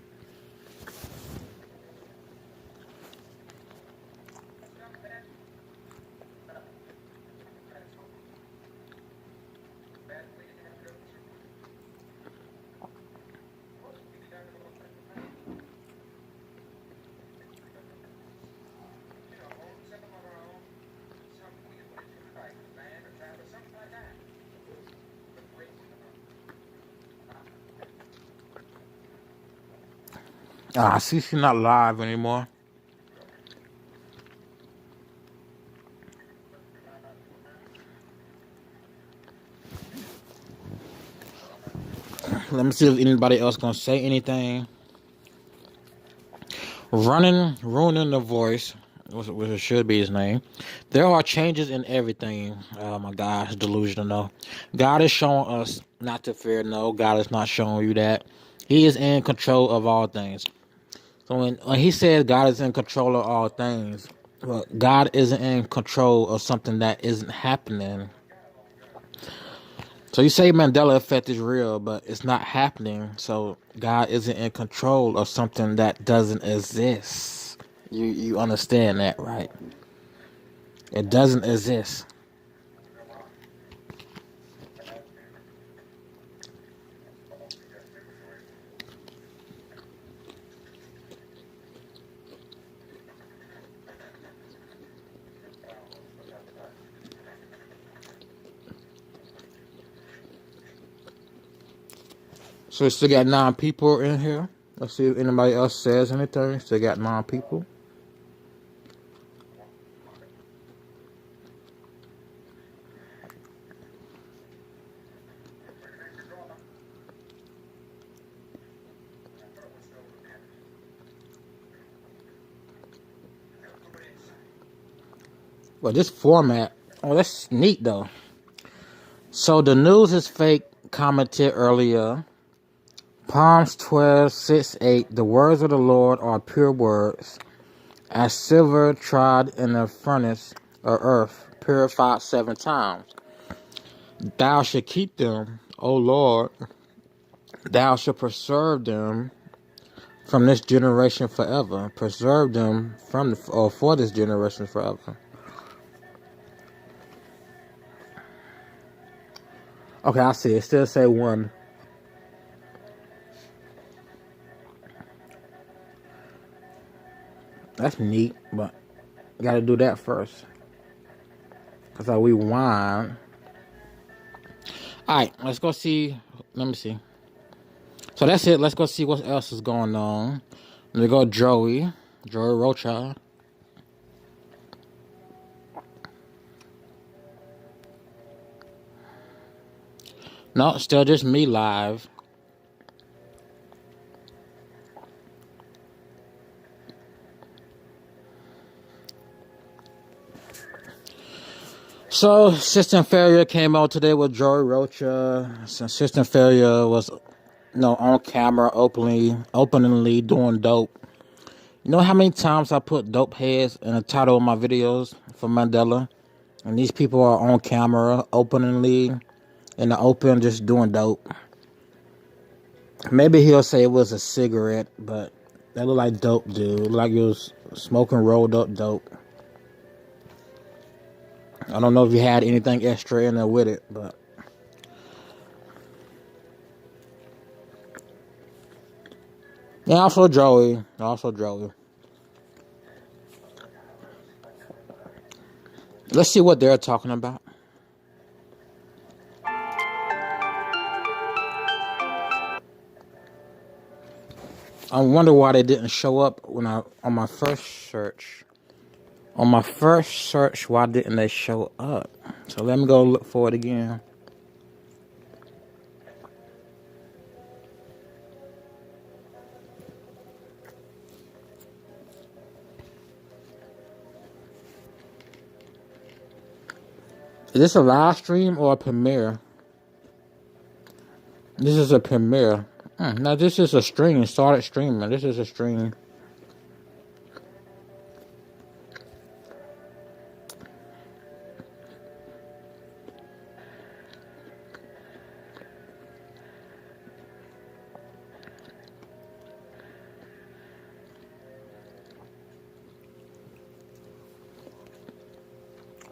I see she's not live anymore. Let me see if anybody else gonna say anything. Ruining the voice, which should be his name. There are changes in everything. Oh my gosh, delusional. No, God is showing us not to fear. No, God is not showing you that. He is in control of all things. So when he says God is in control of all things, well, God isn't in control of something that isn't happening. So you say Mandela effect is real, but it's not happening. So God isn't in control of something that doesn't exist. You understand that, right? It doesn't exist. So we still got 9 people in here. Let's see if anybody else says anything. Still got 9 people. Well, this format, oh, that's neat though. So the news is fake, commented earlier. Psalms 12:6-8. The words of the Lord are pure words, as silver tried in the furnace of earth, purified 7 times. Thou shalt keep them, O Lord. Thou shalt preserve them from this generation forever. Preserve them for this generation forever. Okay, I see. It still say 1. That's neat, but gotta do that first. Cause I rewind. Alright, let's go see. Let me see. So that's it. Let's go see what else is going on. Let me go Joey Rocha. No, still just me live. So, System Failure came out today with Joey Rocha. So System Failure was, on camera openly doing dope. You know how many times I put dope heads in the title of my videos for Mandela? And these people are on camera openly in the open just doing dope. Maybe he'll say it was a cigarette, but that looked like dope, dude. Like it was smoking rolled up dope. I don't know if you had anything extra in there with it, but yeah, also Joey. Let's see what they're talking about. I wonder why they didn't show up on my first search. On my first search, why didn't they show up? So let me go look for it again. Is this a live stream or a premiere? This is a premiere. Now this is a stream. Started streaming. This is a stream.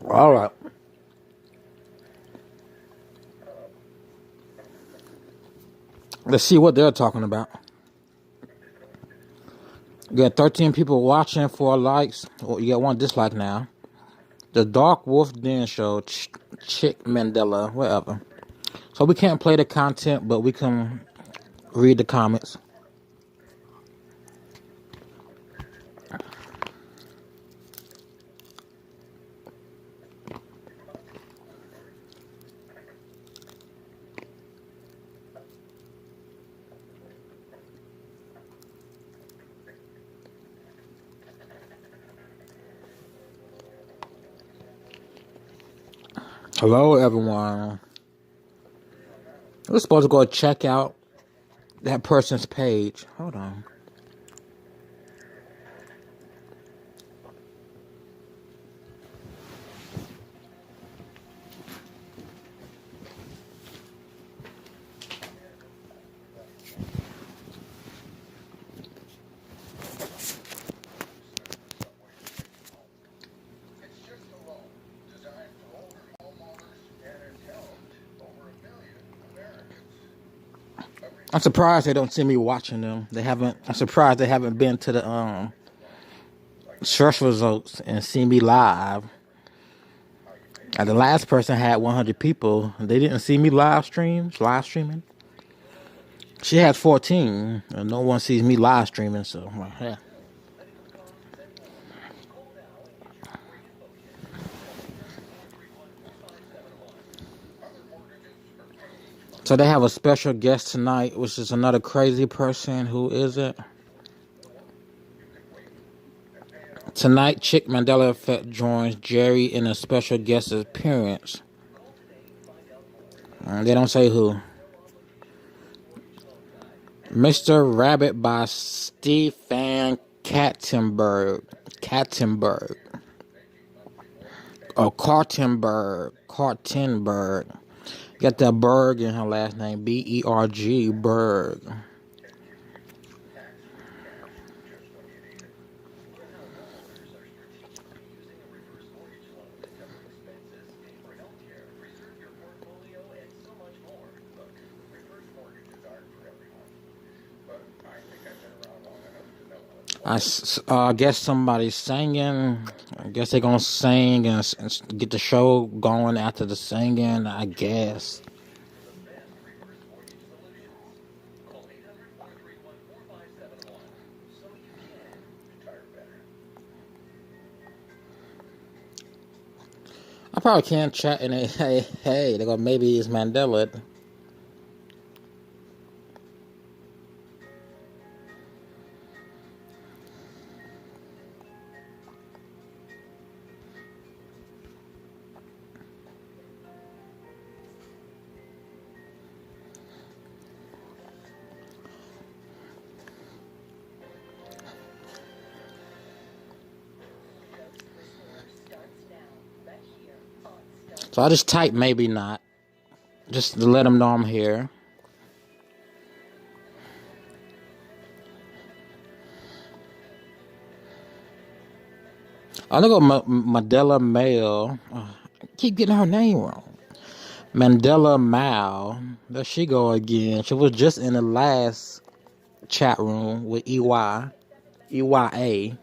All right. Let's see what they're talking about. You got 13 people watching, 4 likes. Oh, you got 1 dislike now. The Dark Wolf Den Show, Chick Mandela, whatever. So we can't play the content, but we can read the comments. Hello, everyone. We're supposed to go check out that person's page. Hold on. I'm surprised they don't see me watching them. I'm surprised they haven't been to the search results and seen me live. The last person had 100 people. They didn't see me live streaming. She has 14, and no one sees me live streaming, so yeah. So they have a special guest tonight, which is another crazy person. Who is it? Tonight, Chick Mandela Effect joins Jerry in a special guest appearance. They don't say who. Mr. Rabbit by Stefan Katzenberg. Oh, Kartenberg. Got that Berg in her last name. B-E-R-G, Berg. I guess somebody's singing. I guess they're gonna sing and get the show going after the singing, I guess. I probably can't chat and hey, they go, maybe it's Mandela. So I just type maybe not, just to let them know I'm here. I look at Mandela Mail. I keep getting her name wrong. Mandela Mal. There she go again. She was just in the last chat room with EYA.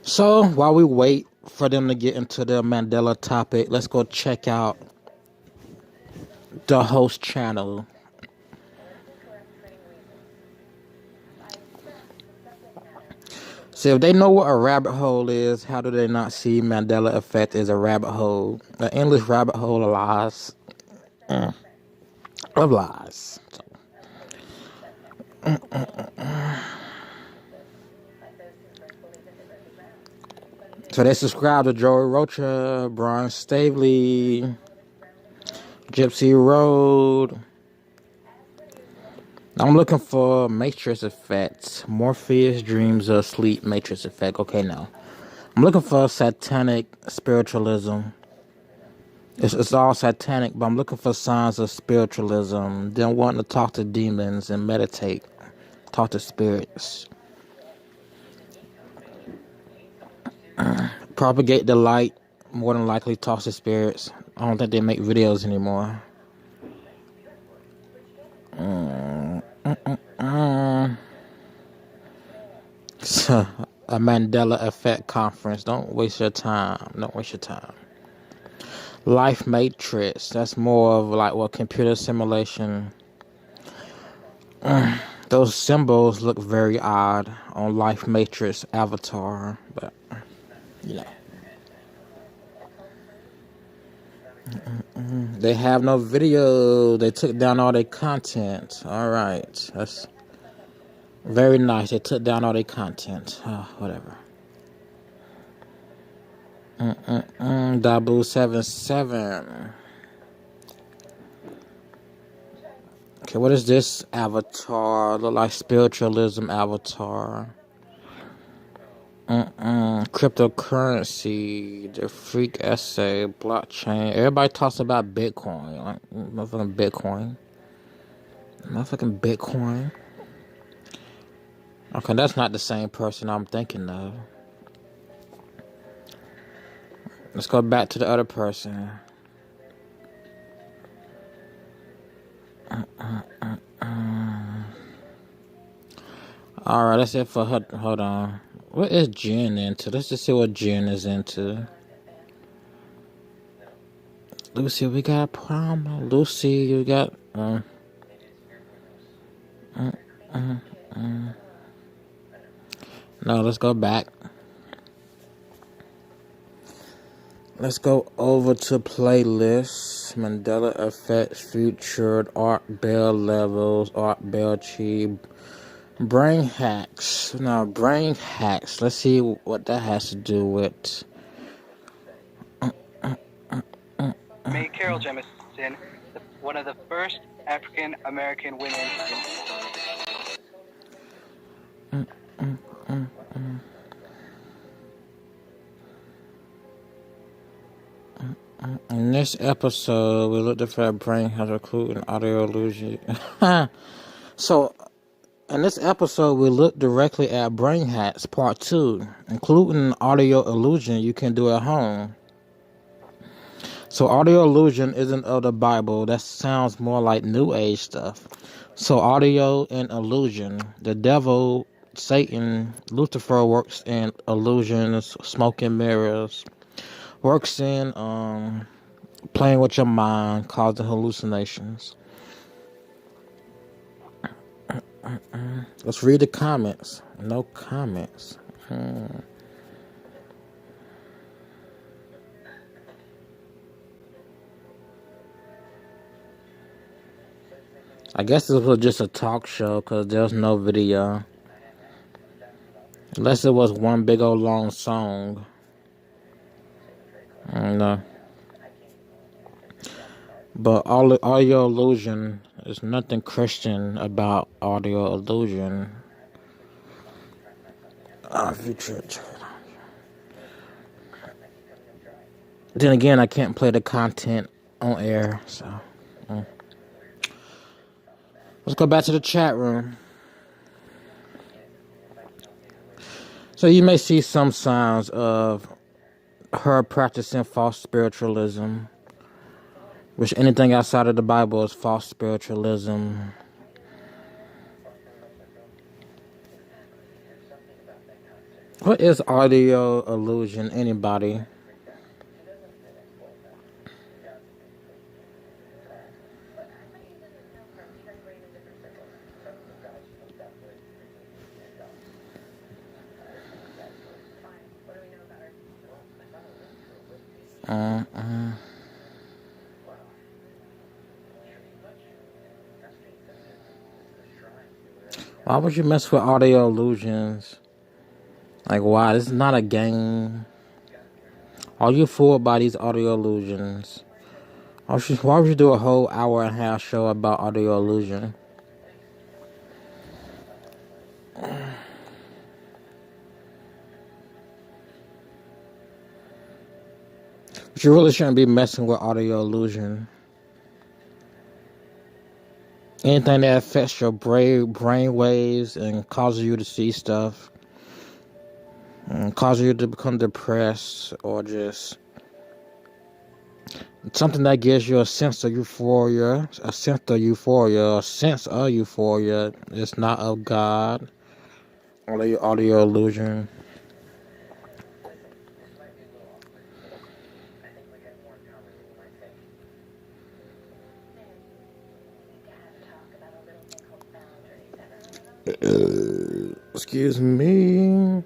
So while we wait for them to get into the Mandela topic, let's go check out the host channel. So if they know what a rabbit hole is, how do they not see Mandela Effect as a rabbit hole? An endless rabbit hole of lies. Of lies. So they subscribe to Joey Rocha, Brian Stavely, Gypsy Road. I'm looking for Matrix Effect. Morpheus dreams of sleep. Matrix Effect. Okay, now I'm looking for satanic spiritualism. It's all satanic, but I'm looking for signs of spiritualism. Then wanting to talk to demons and meditate, talk to spirits. Propagate the light. More than likely, talk to spirits. I don't think they make videos anymore. A Mandela Effect conference. Don't waste your time. Don't waste your time. Life Matrix. That's more of like what computer simulation. Those symbols look very odd on Life Matrix avatar, but you know. They have no video. They took down all their content. Alright. That's very nice. They took down all their content. Whatever. Dabu77. Okay, what is this avatar? Look like spiritualism avatar. Cryptocurrency, the freak essay, blockchain. Everybody talks about Bitcoin. Like, motherfucking Bitcoin. Motherfucking Bitcoin. Okay, that's not the same person I'm thinking of. Let's go back to the other person. Alright, that's it for her. Hold on. What is Jen into? Let's just see what Jen is into. Lucy, we got a problem. Lucy, you got. No, let's go back. Let's go over to playlists. Mandela effects featured Art Bell levels, Art Bell Chi, brain hacks. Now, brain hacks. Let's see what that has to do with. May Carol Jemison, one of the first African American women. In this episode, we looked at brain hacks, including audio illusion. So, in this episode, we look directly at brain hacks, part 2, including audio illusion you can do at home. So audio illusion isn't of the Bible. That sounds more like New Age stuff. So audio and illusion. The devil, Satan, Lucifer works in illusions, smoke and mirrors. Works in playing with your mind, causing hallucinations. Let's read the comments. No comments. I guess this was just a talk show because there's no video. Unless it was one big old long song. I don't know. But audio illusion, there's nothing Christian about audio illusion. Then again, I can't play the content on air, so. Let's go back to the chat room. So you may see some signs of her practicing false spiritualism, which anything outside of the Bible is false spiritualism. What is audio illusion? Anybody? Why would you mess with audio illusions? Like, why? This is not a game. Are you fooled by these audio illusions? Why would you do a whole hour and a half show about audio illusion? But you really shouldn't be messing with audio illusion. Anything that affects your brain waves and causes you to see stuff, and causes you to become depressed, or just something that gives you a sense of euphoria, it's not of God. Audio illusion. Excuse me.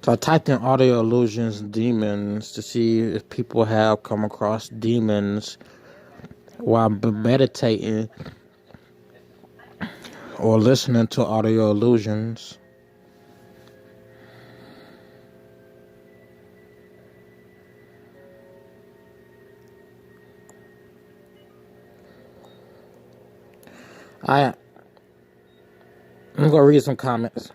So I typed in audio illusions demons to see if people have come across demons while meditating or listening to audio illusions. I'm gonna read some comments.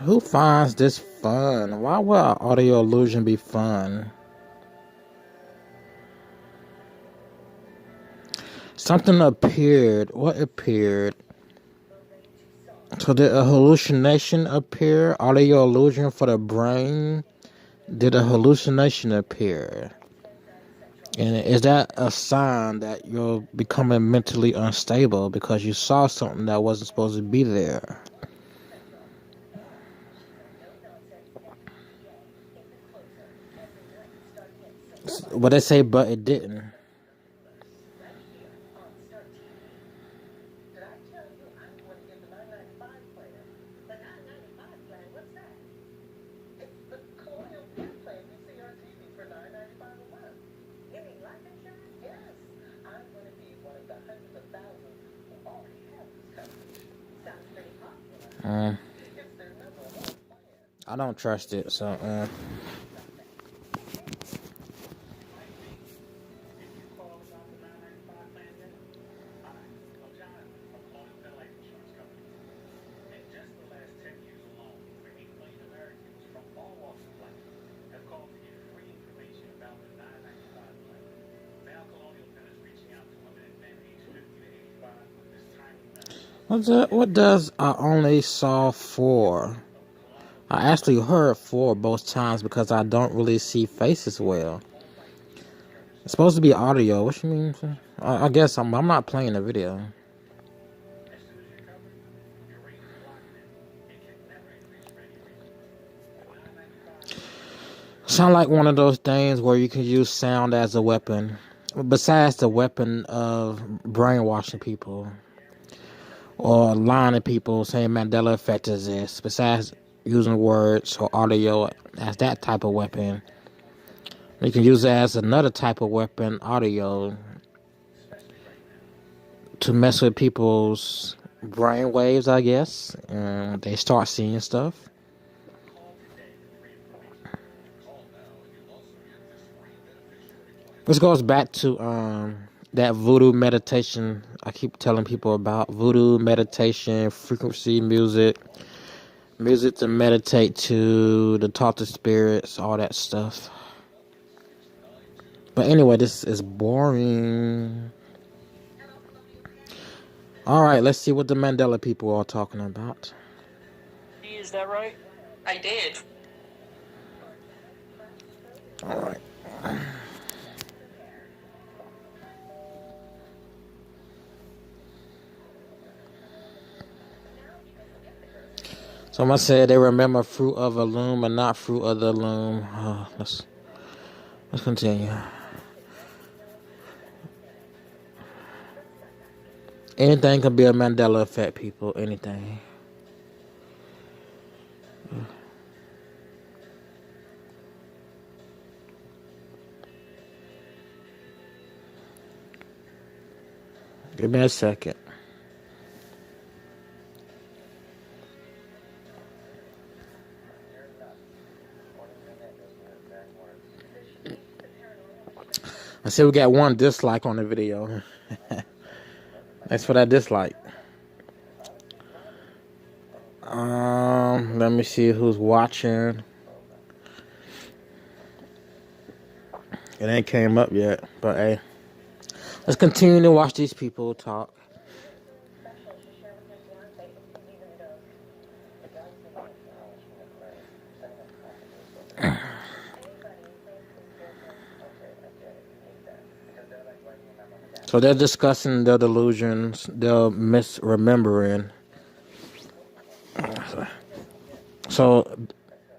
Who finds this fun? Why would an audio illusion be fun? Something appeared. What appeared? So did a hallucination appear? Audio illusion for the brain? Did a hallucination appear? And is that a sign that you're becoming mentally unstable because you saw something that wasn't supposed to be there? But they say, but it didn't. I don't trust it, so what does I only saw four? I actually heard four both times because I don't really see faces well. It's supposed to be audio. What you mean? I guess I'm not playing the video. Sound like one of those things where you can use sound as a weapon. Besides the weapon of brainwashing people or lying to people, saying Mandela effect is this. Besides using words or audio as that type of weapon, you can use it as another type of weapon, audio, to mess with people's brain waves, I guess, and they start seeing stuff. This goes back to that voodoo meditation I keep telling people about. Voodoo meditation, frequency music to meditate to talk to spirits, all that stuff. But anyway, this is boring. Alright, let's see what the Mandela people are talking about. Is that right? I did. Alright. Someone said they remember fruit of a loom and not fruit of the loom. Let's continue. Anything can be a Mandela effect, people. Anything. Give me a second. I see we got one dislike on the video. Thanks for that dislike. Let me see who's watching. It ain't came up yet, but hey, let's continue to watch these people talk. So they're discussing their delusions, their misremembering. So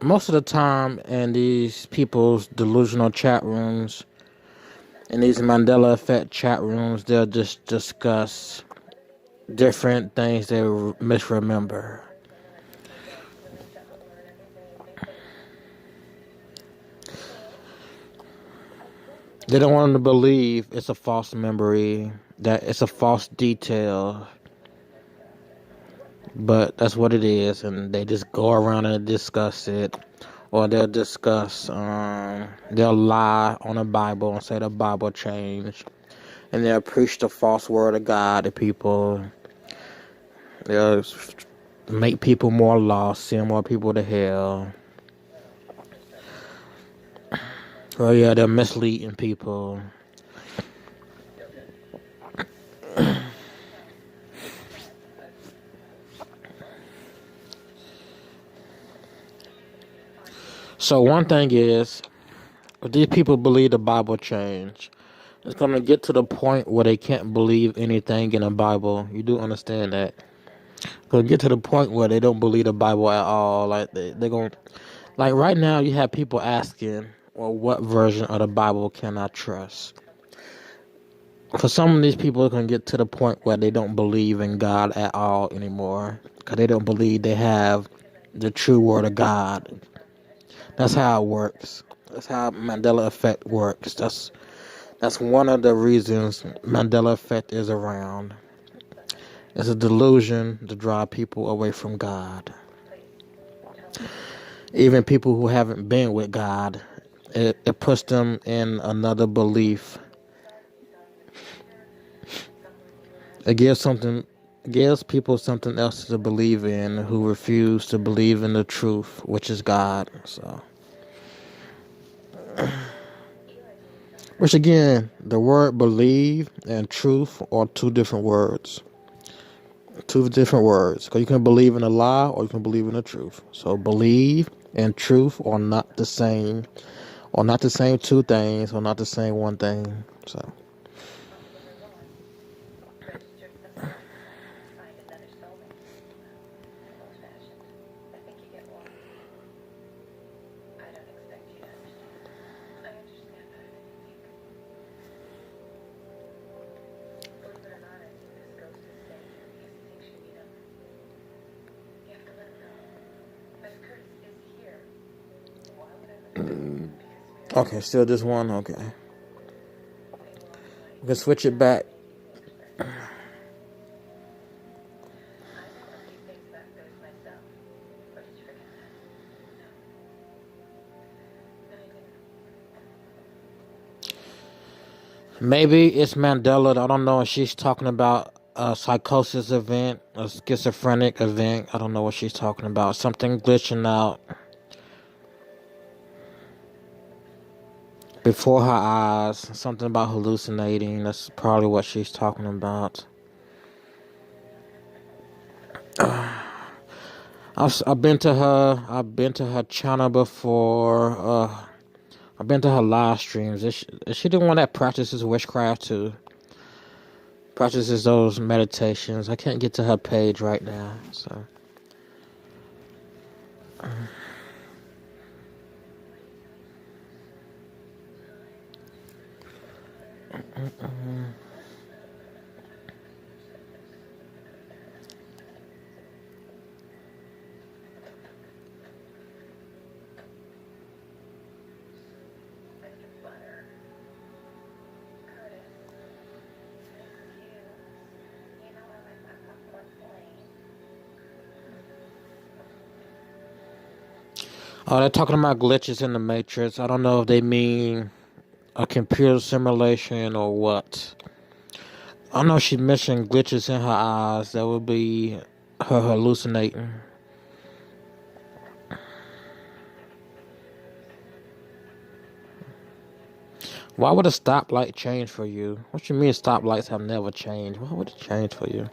most of the time in these people's delusional chat rooms, in these Mandela effect chat rooms, they'll just discuss different things they misremember. They don't want them to believe it's a false memory, that it's a false detail. But that's what it is, and they just go around and discuss it. Or they'll discuss, they'll lie on the Bible and say the Bible changed. And they'll preach the false word of God to people. They'll make people more lost, send more people to hell. Oh yeah, they're misleading people. So one thing is, if these people believe the Bible changed, it's gonna get to the point where they can't believe anything in the Bible. You do understand that? Gonna get to the point where they don't believe the Bible at all. Like they're gonna, like right now, you have people asking, well, what version of the Bible can I trust? For some of these people, it's gonna get to the point where they don't believe in God at all anymore, because they don't believe they have the true Word of God. That's how it works. That's how Mandela effect works. That's one of the reasons Mandela effect is around. It's a delusion to drive people away from God. Even people who haven't been with God, it puts them in another belief. It gives people something else to believe in who refuse to believe in the truth, which is God. So, which again, the word believe and truth are two different words. Two different words. Because you can believe in a lie or you can believe in the truth. So believe and truth are not the same. Or not the same two things. Or not the same one thing. So. Okay, still just one? Okay. We can switch it back. Maybe it's Mandela. I don't know if she's talking about a psychosis event, a schizophrenic event. I don't know what she's talking about. Something glitching out before her eyes. Something about hallucinating. That's probably what she's talking about. I've been to her. I've been to her channel before. I've been to her live streams. Is she the one that practices witchcraft too? Practices those meditations. I can't get to her page right now. So. Oh, they're talking about glitches in the Matrix. I don't know if they mean a computer simulation or what. I know she mentioned glitches in her eyes. That would be her hallucinating. Why would a stoplight change for you? What you mean stoplights have never changed? Why would it change for you?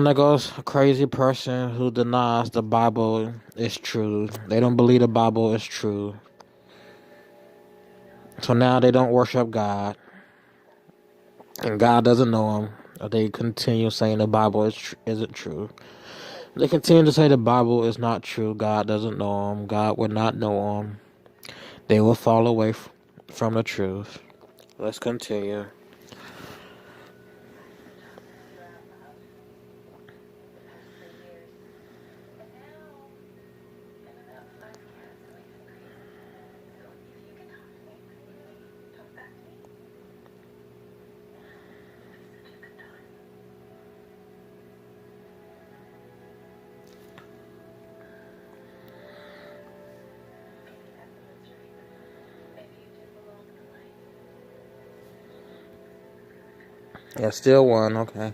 There goes a crazy person who denies the Bible is true. They don't believe the Bible is true. So now they don't worship God. And God doesn't know them. They continue saying the Bible isn't true. They continue to say the Bible is not true. God doesn't know them. God will not know them. They will fall away from the truth. Let's continue. Yeah, still one. Okay.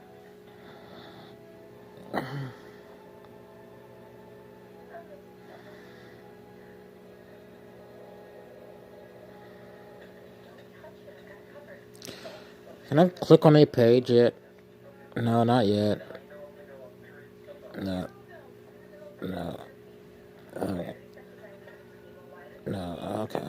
Can I click on a page yet? No, not yet. No, no, okay. No, okay.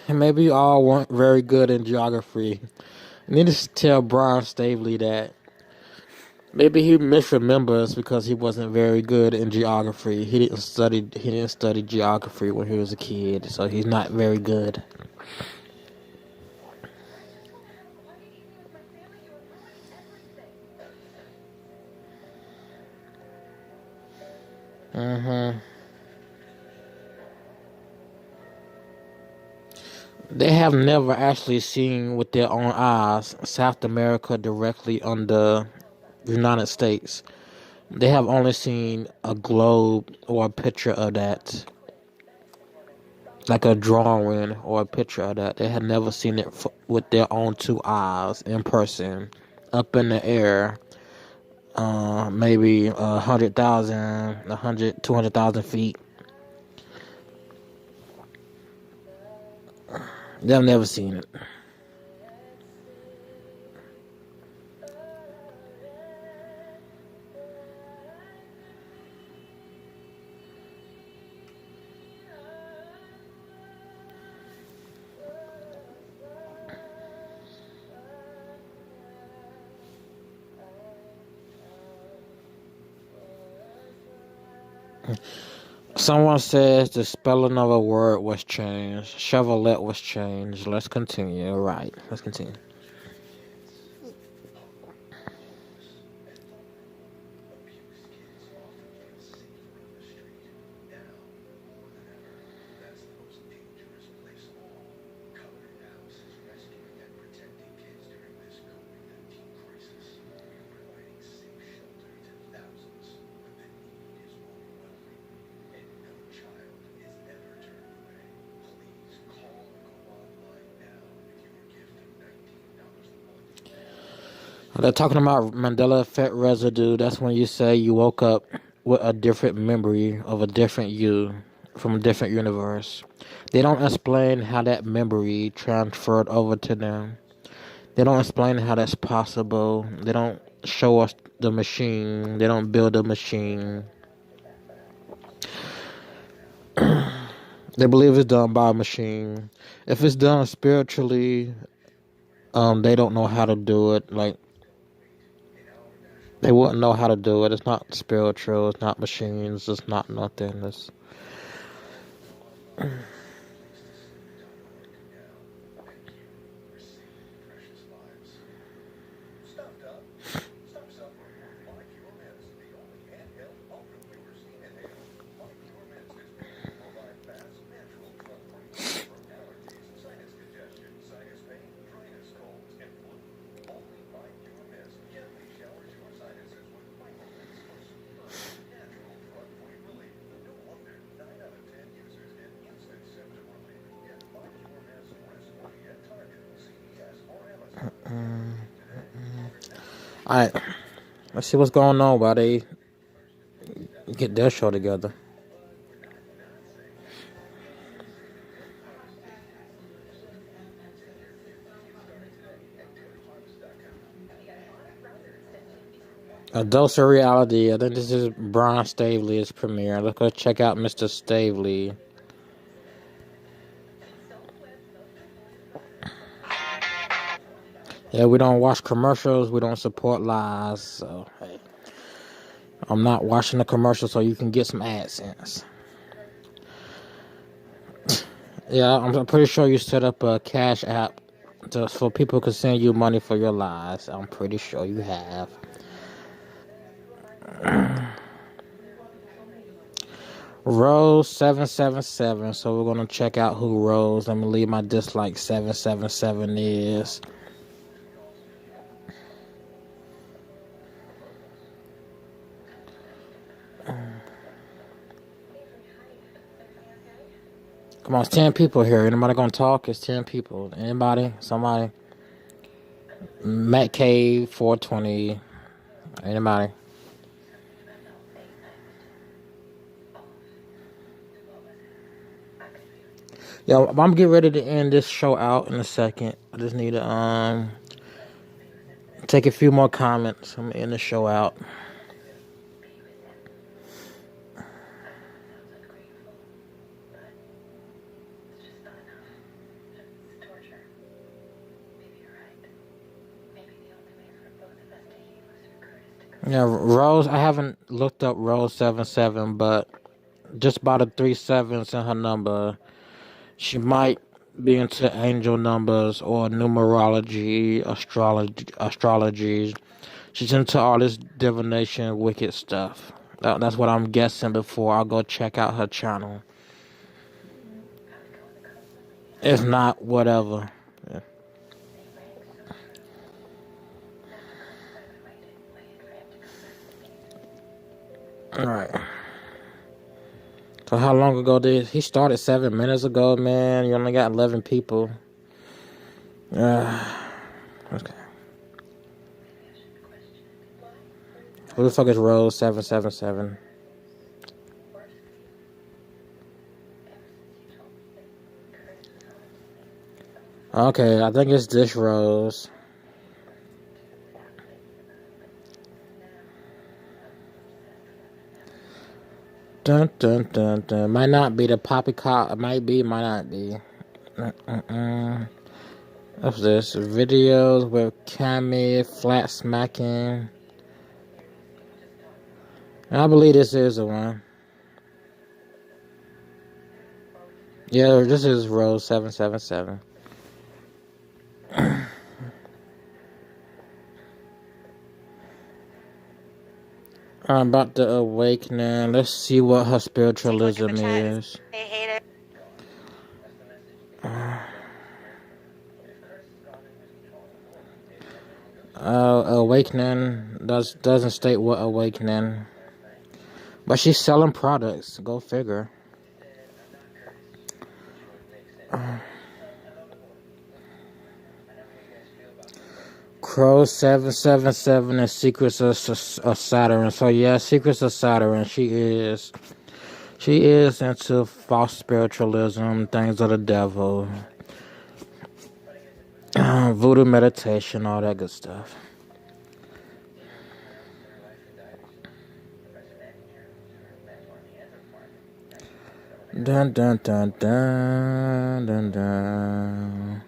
Maybe you all weren't very good in geography. I need to tell Brian Stavely that maybe he misremembers because he wasn't very good in geography. He didn't study geography when he was a kid, so he's not very good. Hmm. They have never actually seen with their own eyes South America directly on the United States. They have only seen a globe or a picture of that, like a drawing or a picture of that. They had never seen it with their own two eyes in person, up in the air, maybe 100,000, 200,000 feet. They've never seen it. Someone says the spelling of a word was changed. Chevrolet was changed. Let's continue. All right, let's continue. They're talking about Mandela effect residue. That's when you say you woke up with a different memory of a different you from a different universe. They don't explain how that memory transferred over to them. They don't explain how that's possible. They don't show us the machine. They don't build a machine. They believe it's done by a machine. If it's done spiritually, they don't know how to do it. Like they wouldn't know how to do it. It's not spiritual. It's not machines. It's not nothing. It's all right. Let's see what's going on while they get their show together. A dose of reality. I think this is Brian Stavely's premiere. Let's go check out Mr. Stavely. Yeah, we don't watch commercials. We don't support lies. So hey, I'm not watching the commercial so you can get some AdSense. Yeah, I'm pretty sure you set up a cash app so people can send you money for your lies. I'm pretty sure you have. Rose 777. So we're gonna check out who Rose. Let me leave my dislike 777 is. Come on, it's 10 people here. Anybody gonna talk? It's 10 people. Anybody? Somebody? Matt Cave 420. Anybody? Yo, I'm getting ready to end this show out in a second. I just need to take a few more comments. I'm gonna end the show out. Yeah, Rose. I haven't looked up Rose 77, but just by the 3 7s in her number, she might be into angel numbers or numerology, astrology. She's into all this divination, wicked stuff. That's what I'm guessing before I go check out her channel. If not, whatever. Yeah. All right. So how long ago did he started? 7 minutes ago, man. You only got 11 people. Okay. Who the fuck is Rose 777? Okay, I think it's this Rose. Dun dun dun dun. Might not be the poppycock. It might be, might not be. What's this? Videos with Cammy flat smacking. I believe this is the one. Yeah, this is Rose 777. About the awakening. Let's see what her spiritualism is. They hate it. Awakening doesn't state what awakening, but she's selling products. Go figure. Crow 777 and Secrets of Saturn. So yeah, Secrets of Saturn. She is into false spiritualism, things of the devil, voodoo meditation, all that good stuff. Dun dun dun dun dun dun.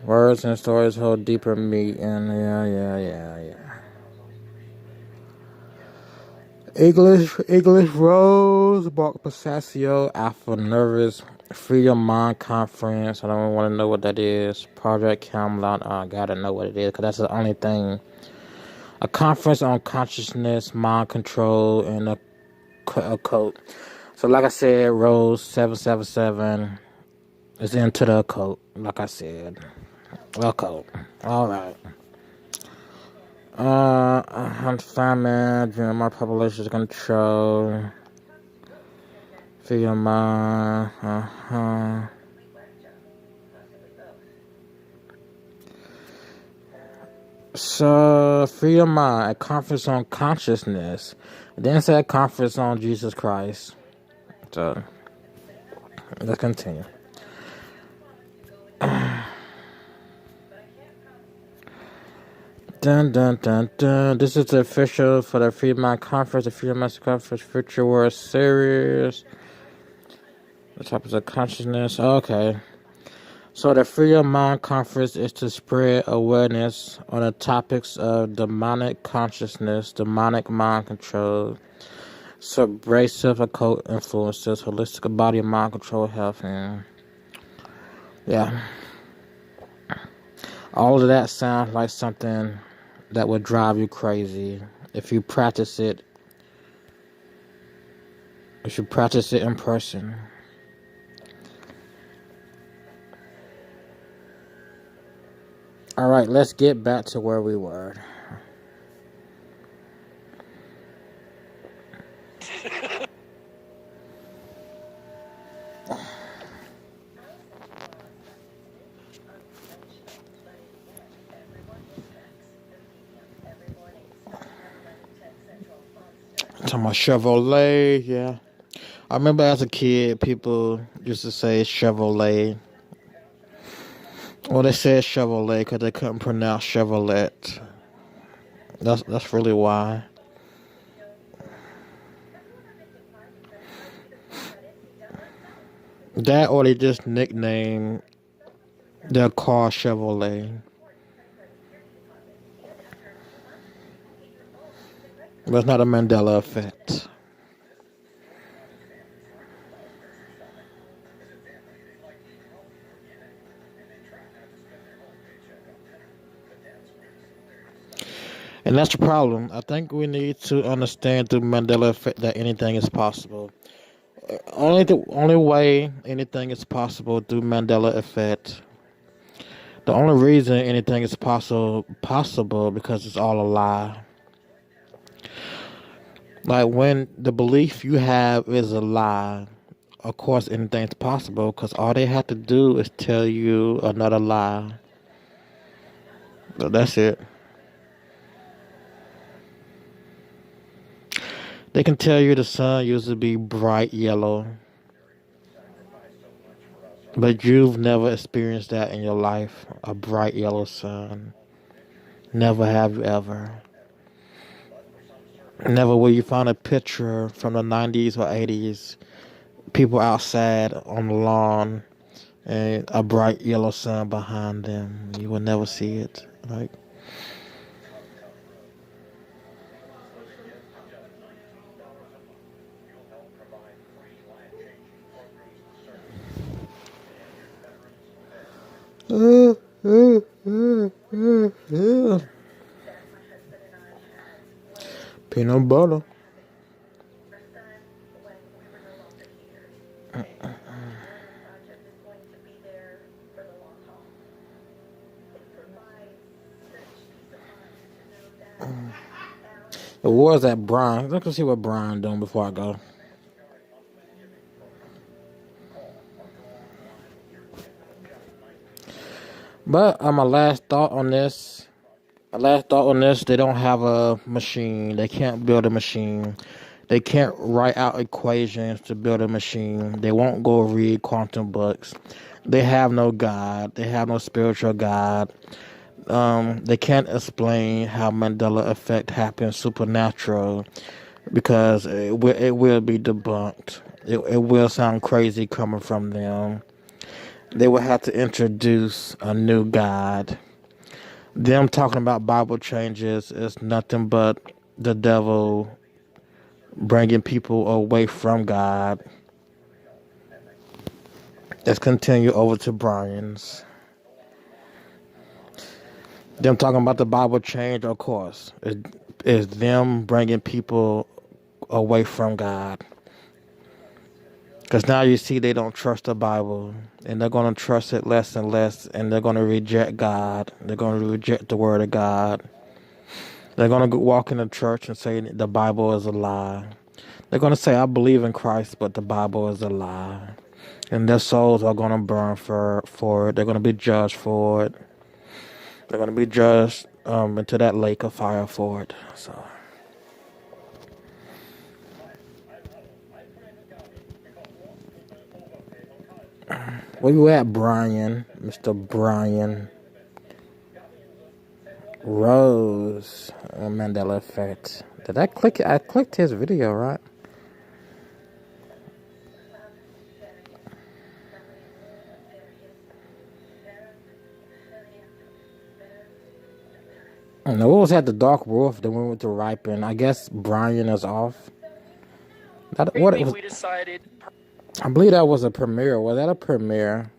Words and stories hold deeper meaning. Yeah. English Rose, Mark Pistachio, Alpha Nervous, Free Your Mind Conference. I don't want to know what that is. Project Camelot. I gotta know what it is because that's the only thing. A conference on consciousness, mind control, and a occult. So, like I said, Rose 777 is into the occult. Like I said, occult. All right. Famine, my population is control. Figure mind. So, free your mind, a conference on consciousness. It didn't say a conference on Jesus Christ. So, let's continue. Dun dun dun dun. This is the official for the Free Mind Conference, the Free Mind Conference Future World Series. The topics of consciousness. Okay. So the Free Your Mind Conference is to spread awareness on the topics of demonic consciousness, demonic mind control, subrassive occult influences, holistic body and mind control, health, and yeah. All of that sounds like something that would drive you crazy if you practice it You should practice it in person. All right, let's get back to where we were. Talking about Chevrolet, yeah. I remember as a kid, people used to say Chevrolet. Well, they said Chevrolet because they couldn't pronounce Chevrolet. That's really why. That or they just nicknamed their car Chevrolet. But it's not a Mandela effect. And that's the problem. I think we need to understand through Mandela effect that anything is possible. Only way anything is possible through Mandela effect. The only reason anything is possible because it's all a lie. Like when the belief you have is a lie, of course anything's possible because all they have to do is tell you another lie. But that's it. They can tell you the sun used to be bright yellow, but you've never experienced that in your life, a bright yellow sun. Never have you ever. Never will you find a picture from the 90s or 80s, people outside on the lawn and a bright yellow sun behind them. You will never see it. Like, peanut butter. What was that, Brian? Let's see what Brian doing before I go. But my last thought on this. My last thought on this: they don't have a machine. They can't build a machine. They can't write out equations to build a machine. They won't go read quantum books. They have no God. They have no spiritual God. They can't explain how Mandela effect happens supernatural because it will be debunked. It will sound crazy coming from them. They will have to introduce a new God. Them talking about Bible changes is nothing but the devil bringing people away from God. Let's continue over to Brian's. Them talking about the Bible change, of course, is them bringing people away from God. Because now you see they don't trust the Bible, and they're going to trust it less and less, and they're going to reject God. They're going to reject the Word of God. They're going to walk in the church and say the Bible is a lie. They're going to say, I believe in Christ, but the Bible is a lie. And their souls are going to burn for it. They're going to be judged for it. They're going to be judged into that lake of fire for it. So, where you at, Brian? Mr. Brian Rose. Mandela effect. Did I click it? I clicked his video, right? I know what was at the Dark Wolf. Then we went to Ripen. I guess Brian is off. What it was? We decided. I believe that was a premiere. Was that a premiere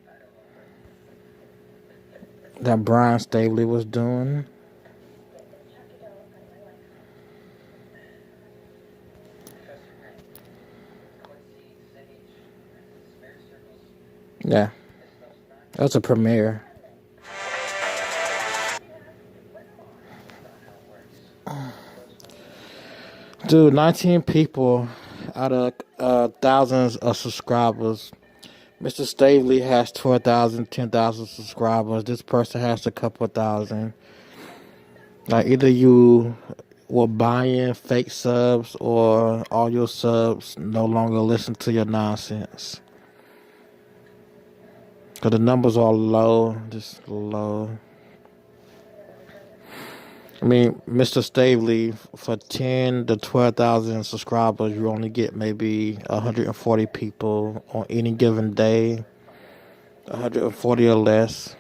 that Brian Stabley was doing? Yeah, that's a premiere. Dude, 19 people out of thousands of subscribers. Mr. Stavely has 12,000, 10,000 subscribers. This person has a couple thousand. Like, either you were buying fake subs or all your subs no longer listen to your nonsense. Because the numbers are low, just low. I mean, Mr. Stavely, for 10 to 12,000 subscribers, you only get maybe 140 people on any given day, 140 or less.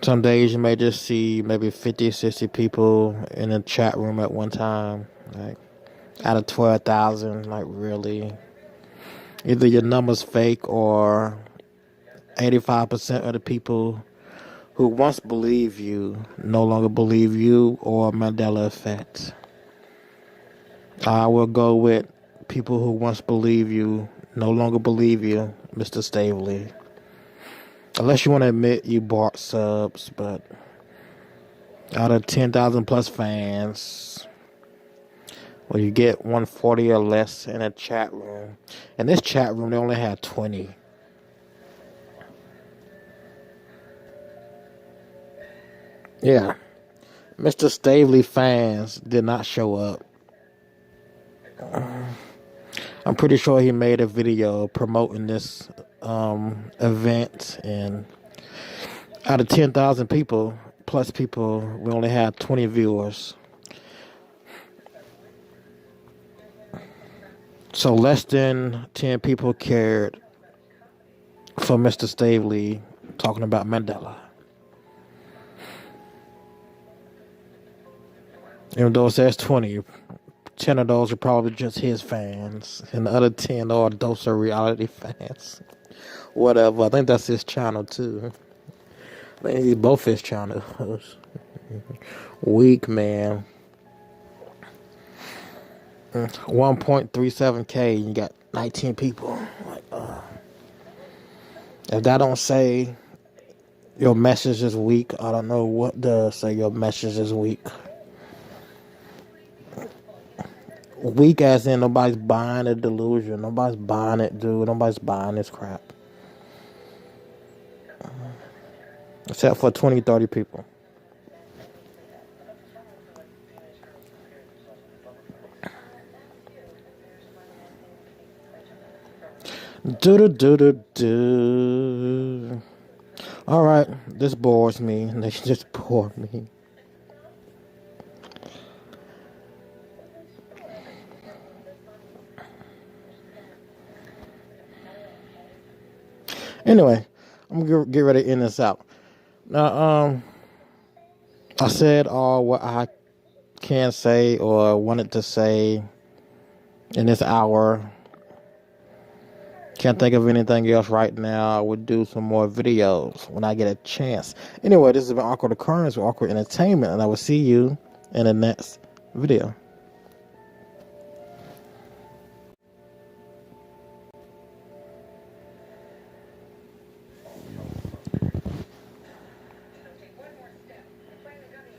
Some days you may just see maybe 50, 60 people in a chat room at one time. Like, out of 12,000, like, really. Either your number's fake or 85% of the people who once believed you no longer believe you, or Mandela effect. I will go with people who once believed you no longer believe you, Mr. Stavely. Unless you want to admit you bought subs, but out of 10,000 plus fans, well, you get 140 or less in a chat room. In this chat room, they only had 20. Yeah. Mr. Stavely fans did not show up. I'm pretty sure he made a video promoting this event, and out of 10,000 people, plus people, we only had 20 viewers. So less than 10 people cared for Mr. Stavely talking about Mandela. Even though it says 20, 10 of those are probably just his fans, and the other 10 are those are reality fans. Whatever. I think that's his channel too. I think he's both his channels. Weak, man. 1.37K, you got 19 people. Like, if that don't say your message is weak, I don't know what does say your message is weak. Weak as in nobody's buying the delusion. Nobody's buying it, dude. Nobody's buying this crap. Except for 20, 30 people. Do. Alright, this bores me. They just bore me. Anyway, I'm gonna get ready to end this out. Now, I said all what I can say or wanted to say in this hour. Can't think of anything else right now. I would do some more videos when I get a chance. Anyway, this has been Awkward Occurrence with Awkward Entertainment, and I will see you in the next video.